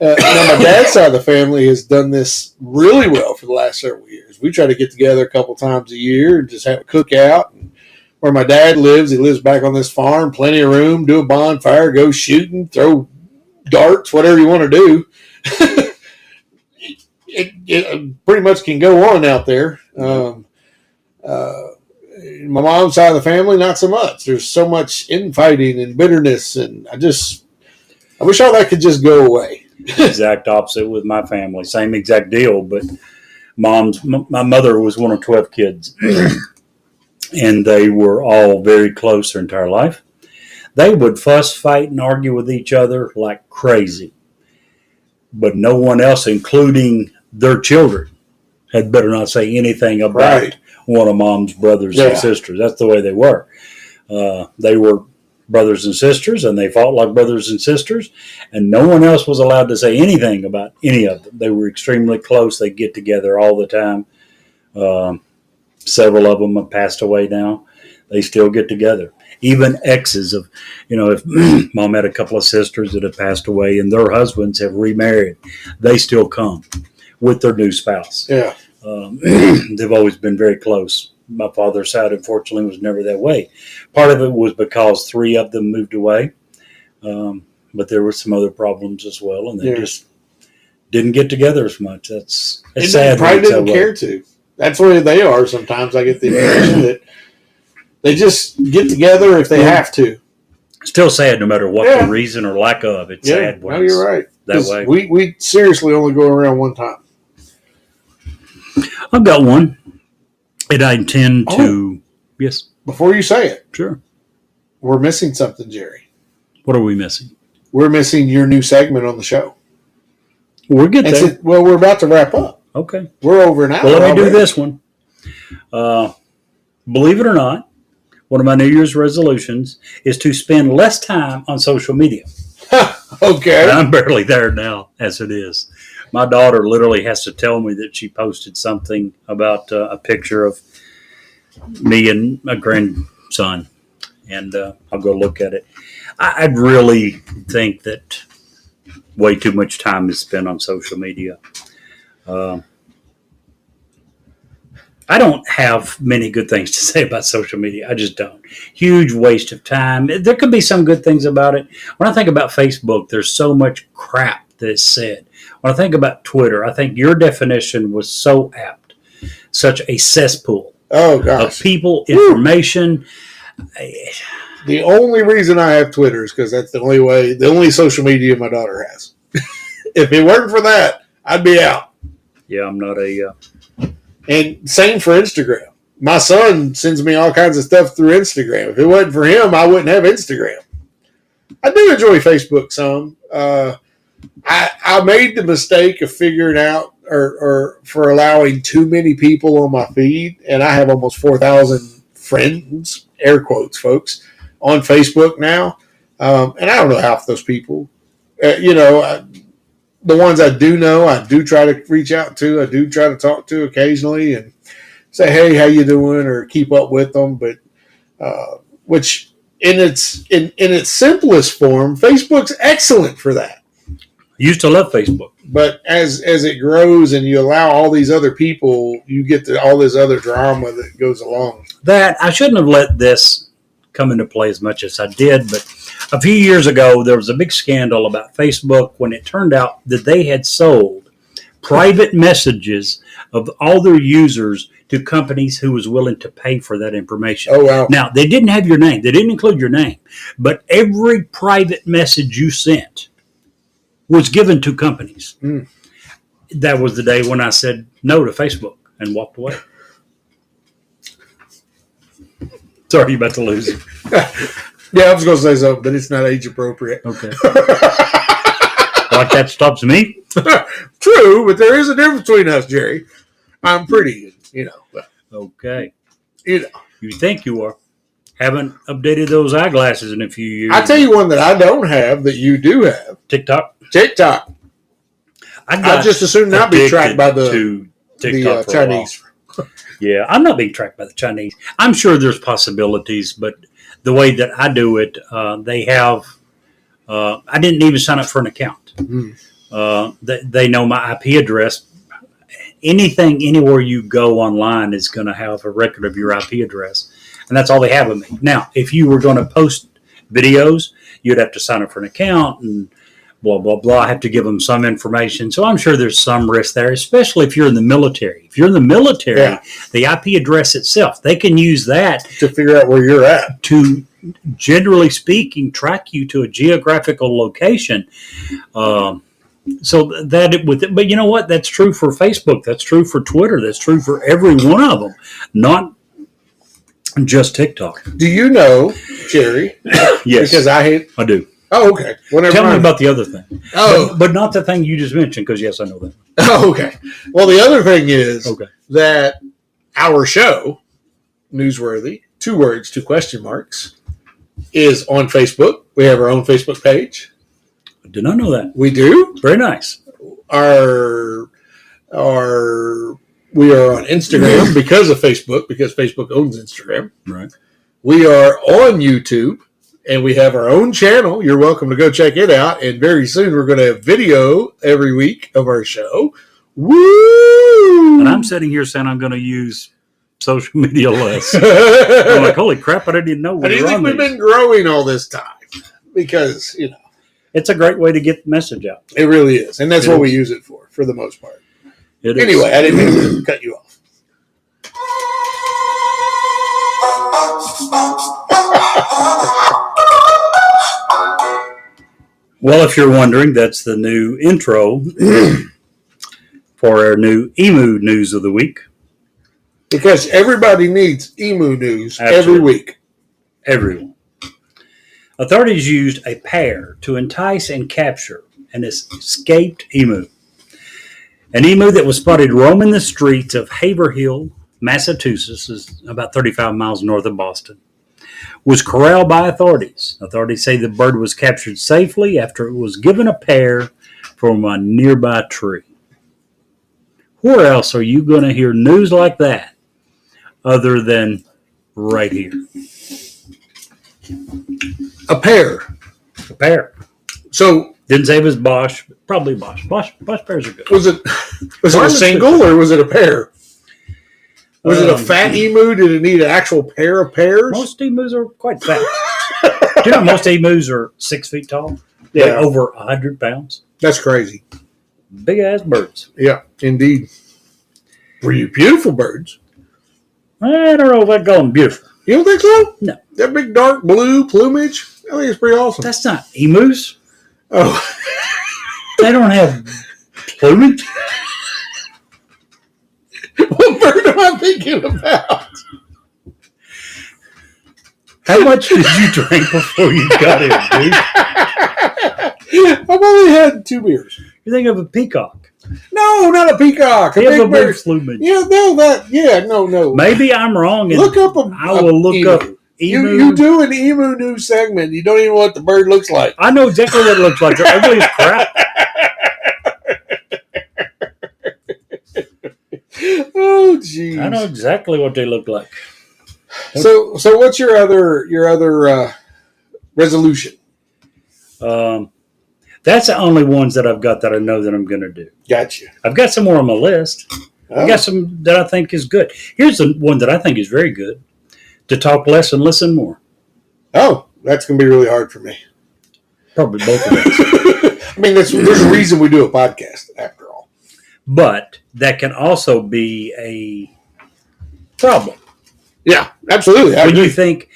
My dad's side of the family has done this really well for the last several years. We try to get together a couple times a year and just have a cookout. And where my dad lives, he lives back on this farm, plenty of room, do a bonfire, go shooting, throw darts, whatever you want to do. it pretty much can go on out there. My mom's side of the family, not so much. There's so much infighting and bitterness, and I wish all that could just go away. Exact opposite with my family. Same exact deal, but my mother was one of 12 kids, and they were all very close their entire life. They would fuss, fight, and argue with each other like crazy, but no one else, including their children, had better not say anything about one of mom's brothers and sisters. That's the way they were. They were brothers and sisters, and they fought like brothers and sisters, and no one else was allowed to say anything about any of them. They were extremely close. They get together all the time. Several of them have passed away now. They still get together. Even exes of, if mom had a couple of sisters that have passed away and their husbands have remarried, they still come with their new spouse. Yeah. They've always been very close. My father's side, unfortunately, was never that way. Part of it was because 3 of them moved away, but there were some other problems as well, and they just didn't get together as much. It's sad. Probably didn't care to. That's where they are. Sometimes I get the impression that they just get together if they have to. Still sad, no matter what the reason or lack of. It's sad. No, you're right. That way. We seriously only go around one time. I've got one. And I intend to, yes. Before you say it, sure. We're missing something, Jerry. What are we missing? We're missing your new segment on the show. We're good there. Well, we're about to wrap up. Okay. We're over an hour. Well, let me do this one. Believe it or not, one of my New Year's resolutions is to spend less time on social media. Okay. And I'm barely there now, as it is. My daughter literally has to tell me that she posted something about a picture of me and my grandson, and I'll go look at it. I'd really think that way too much time is spent on social media. I don't have many good things to say about social media. I just don't. Huge waste of time. There could be some good things about it. When I think about Facebook, there's so much crap that is said. When I think about Twitter, I think your definition was so apt. Such a cesspool of people, information. The only reason I have Twitter is because that's the only social media my daughter has. If it weren't for that, I'd be out. Yeah, I'm not a... And same for Instagram. My son sends me all kinds of stuff through Instagram. If it wasn't for him, I wouldn't have Instagram. I do enjoy Facebook some. I made the mistake of figuring out or for allowing too many people on my feed, and I have almost 4,000 friends, air quotes, folks, on Facebook now. And I don't know half those people. the ones I do know, I do try to reach out to. I do try to talk to occasionally and say, "Hey, how you doing?" or keep up with them. But which in its simplest form, Facebook's excellent for that. Used to love Facebook. But as it grows and you allow all these other people, you get to all this other drama that goes along. That I shouldn't have let this come into play as much as I did, but a few years ago there was a big scandal about Facebook when it turned out that they had sold private messages of all their users to companies who was willing to pay for that information. Oh, wow. Now, they didn't have your name. They didn't include your name, but every private message you sent was given to companies. Mm. That was the day when I said no to Facebook and walked away. Sorry, you're about to lose it. Yeah, I was going to say something, but it's not age appropriate. Okay. Like that stops me? True, but there is a difference between us, Jerry. I'm pretty, but, Okay. You think you are. Haven't updated those eyeglasses in a few years. I tell you one that I don't have that you do have. TikTok. TikTok. I just assume not be tracked by the TikTok for Chinese. Yeah, I'm not being tracked by the Chinese. I'm sure there's possibilities, but the way that I do it, they have. I didn't even sign up for an account. Mm. They know my IP address. Anything, anywhere you go online is going to have a record of your IP address, and that's all they have of me. Now, if you were going to post videos, you'd have to sign up for an account and blah, blah, blah. I have to give them some information. So I'm sure there's some risk there, especially if you're in the military. If you're in the military, the IP address itself, they can use that to figure out where you're at. To, generally speaking, track you to a geographical location. So but you know what? That's true for Facebook. That's true for Twitter. That's true for every one of them, not just TikTok. Do you know, Jerry? Yes. Because I do. Oh, okay. Tell me about the other thing. Oh. But not the thing you just mentioned, because, yes, I know that. Oh, okay. Well, the other thing is that our show, Newsworthy, 2 words, 2 question marks, is on Facebook. We have our own Facebook page. I did not know that. We do. Very nice. We are on Instagram because of Facebook, because Facebook owns Instagram. Right. We are on YouTube, and we have our own channel. You're welcome to go check it out. And very soon we're going to have video every week of our show. Woo! And I'm sitting here saying I'm going to use social media less. I'm like, holy crap, I didn't even know. I do think we've been growing all this time because, it's a great way to get the message out. It really is. And that's what we use it for the most part. Anyway, I didn't mean to cut you off. Well, if you're wondering, that's the new intro for our new Emu News of the Week. Because everybody needs emu news every week. Everyone. Authorities used a pair to entice and capture an escaped emu. An emu that was spotted roaming the streets of Haverhill, Massachusetts, is about 35 miles north of Boston, was corralled by authorities. Authorities say the bird was captured safely after it was given a pear from a nearby tree. Where else are you going to hear news like that other than right here? A pear. A pear. So didn't say it was Bosch. Probably Bosch. Bosch pears are good. Was it a single or was it a pair? Was it a fat emu? Did it need an actual pair of pears? Most emus are quite fat. Do you know most emus are 6 feet tall? Yeah. Like over 100 pounds. That's crazy. Big ass birds. Yeah, indeed. Were you beautiful birds? I don't know if I'd call them beautiful. You don't think so? No. That big dark blue plumage? I think it's pretty awesome. That's not emus. Oh. They don't have plumage. What bird am I thinking about? How much did you drink before you got here, dude? I've only had 2 beers. You think of a peacock. No, not a peacock. They have a bird. big plumage. Yeah, no, no. Maybe I'm wrong. And look up I will look emu. up emu. You do an emu news segment. You don't even know what the bird looks like. I know exactly what it looks like. They're ugly as crap. Oh, geez. I know exactly what they look like. So what's your other resolution? That's the only ones that I've got that I know that I'm going to do. Gotcha. I've got some more on my list. I've got some that I think is good. Here's the one that I think is very good: to talk less and listen more. Oh, that's going to be really hard for me. Probably both of us. I mean, there's a reason we do a podcast, after all. But that can also be a problem. Yeah, absolutely. When you think,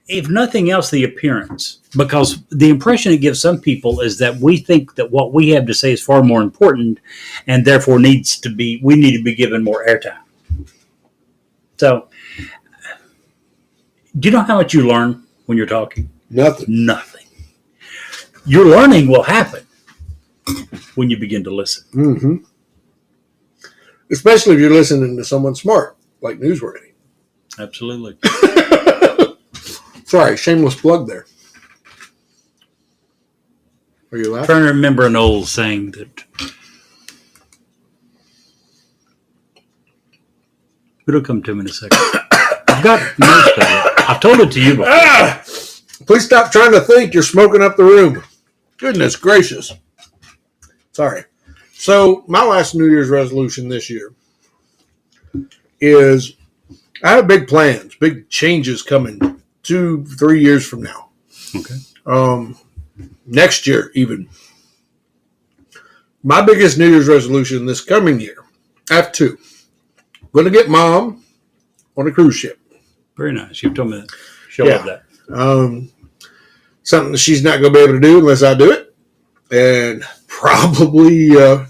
if nothing else, the appearance, because the impression it gives some people is that we think that what we have to say is far more important, and therefore we need to be given more airtime. So, do you know how much you learn when you're talking? Nothing. Your learning will happen when you begin to listen. Mm-hmm. Especially if you're listening to someone smart, like Newsworthy. Absolutely. Sorry, shameless plug there. Are you laughing? Trying to remember an old saying that it'll come to me in a second. I've got most of it. I've told it to you before. Please stop trying to think. You're smoking up the room. Goodness gracious. Sorry. So my last New Year's resolution this year is I have big plans, big changes coming 2-3 years from now. Okay. Next year even. My biggest New Year's resolution this coming year, I have two. I'm going to get Mom on a cruise ship. Very nice. You've told me that. She'll love that. Something that she's not going to be able to do unless I do it. And probably we're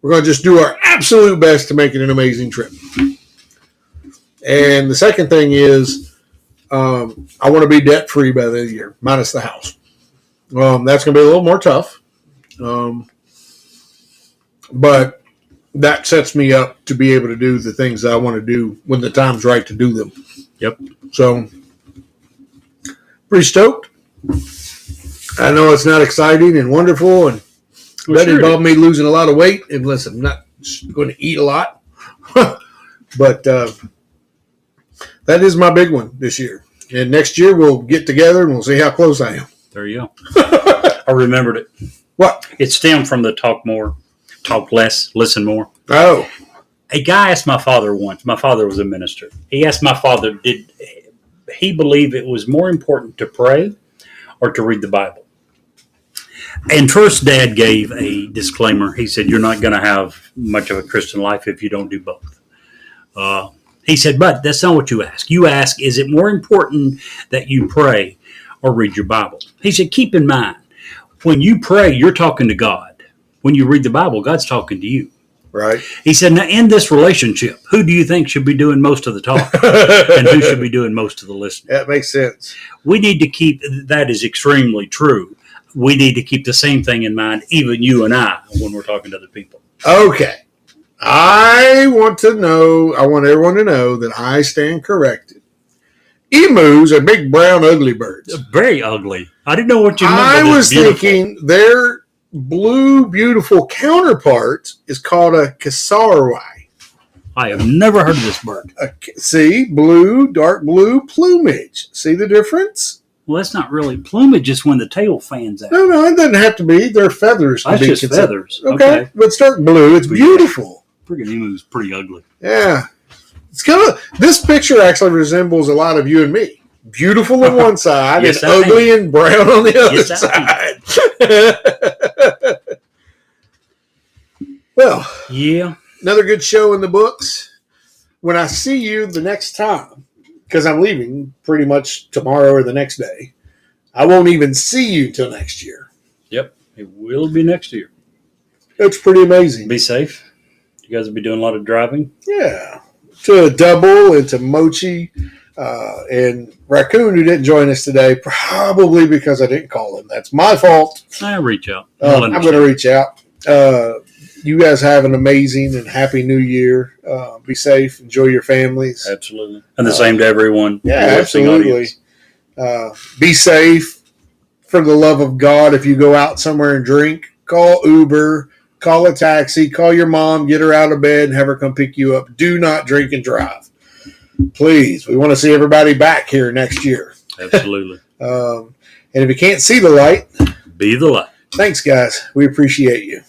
going to just do our absolute best to make it an amazing trip. And the second thing is I want to be debt-free by the end of the year, minus the house. That's going to be a little more tough. But that sets me up to be able to do the things that I want to do when the time's right to do them. Yep. So, pretty stoked. I know it's not exciting and wonderful, and that involved me losing a lot of weight. And listen, I'm not going to eat a lot, but that is my big one this year. And next year we'll get together and we'll see how close I am. There you go. I remembered it. What? It stemmed from the talk more, talk less, listen more. Oh. A guy asked my father once. My father was a minister. He asked my father, did he believe it was more important to pray or to read the Bible? And first, Dad gave a disclaimer. He said, you're not going to have much of a Christian life if you don't do both. He said, but that's not what you ask. You ask, is it more important that you pray or read your Bible? He said, keep in mind, when you pray, you're talking to God. When you read the Bible, God's talking to you. Right. He said, now in this relationship, who do you think should be doing most of the talking and who should be doing most of the listening? That makes sense. We need to keep, that is extremely true. We need to keep the same thing in mind, even you and I, when we're talking to other people. Okay. I want everyone to know that I stand corrected. Emus are big, brown, ugly birds. Very ugly. I didn't know what you meant by I this was beautiful. thinking their blue, beautiful counterpart is called a cassowary. I have never heard of this bird. See, blue, dark blue plumage. See the difference? Well, that's not really plumage, just when the tail fans out. No, it doesn't have to be. They're feathers. That's just feathers. Okay, but it's dark blue. It's beautiful. Friggin' emu's pretty ugly. Yeah. It's kind of, this picture actually resembles a lot of you and me. Beautiful on one side Yes, and I ugly and brown on the other Yes, side. Well, Yeah. another good show in the books. When I see you the next time, because I'm leaving pretty much tomorrow or the next day, I won't even see you till next year. Yep. It will be next year. That's pretty amazing. Be safe. You guys will be doing a lot of driving. Yeah. To Double and to Mochi and Raccoon, who didn't join us today, probably because I didn't call him. That's my fault. I'll reach out. I'm going to reach out. You guys have an amazing and happy new year. Be safe. Enjoy your families. Absolutely. And the same to everyone. Yeah, listening absolutely. audience. Be safe. For the love of God, if you go out somewhere and drink, call Uber. call a taxi, call your mom, get her out of bed, and have her come pick you up. Do not drink and drive. Please. We want to see everybody back here next year. Absolutely. And if you can't see the light, Be the light. thanks, guys. We appreciate you.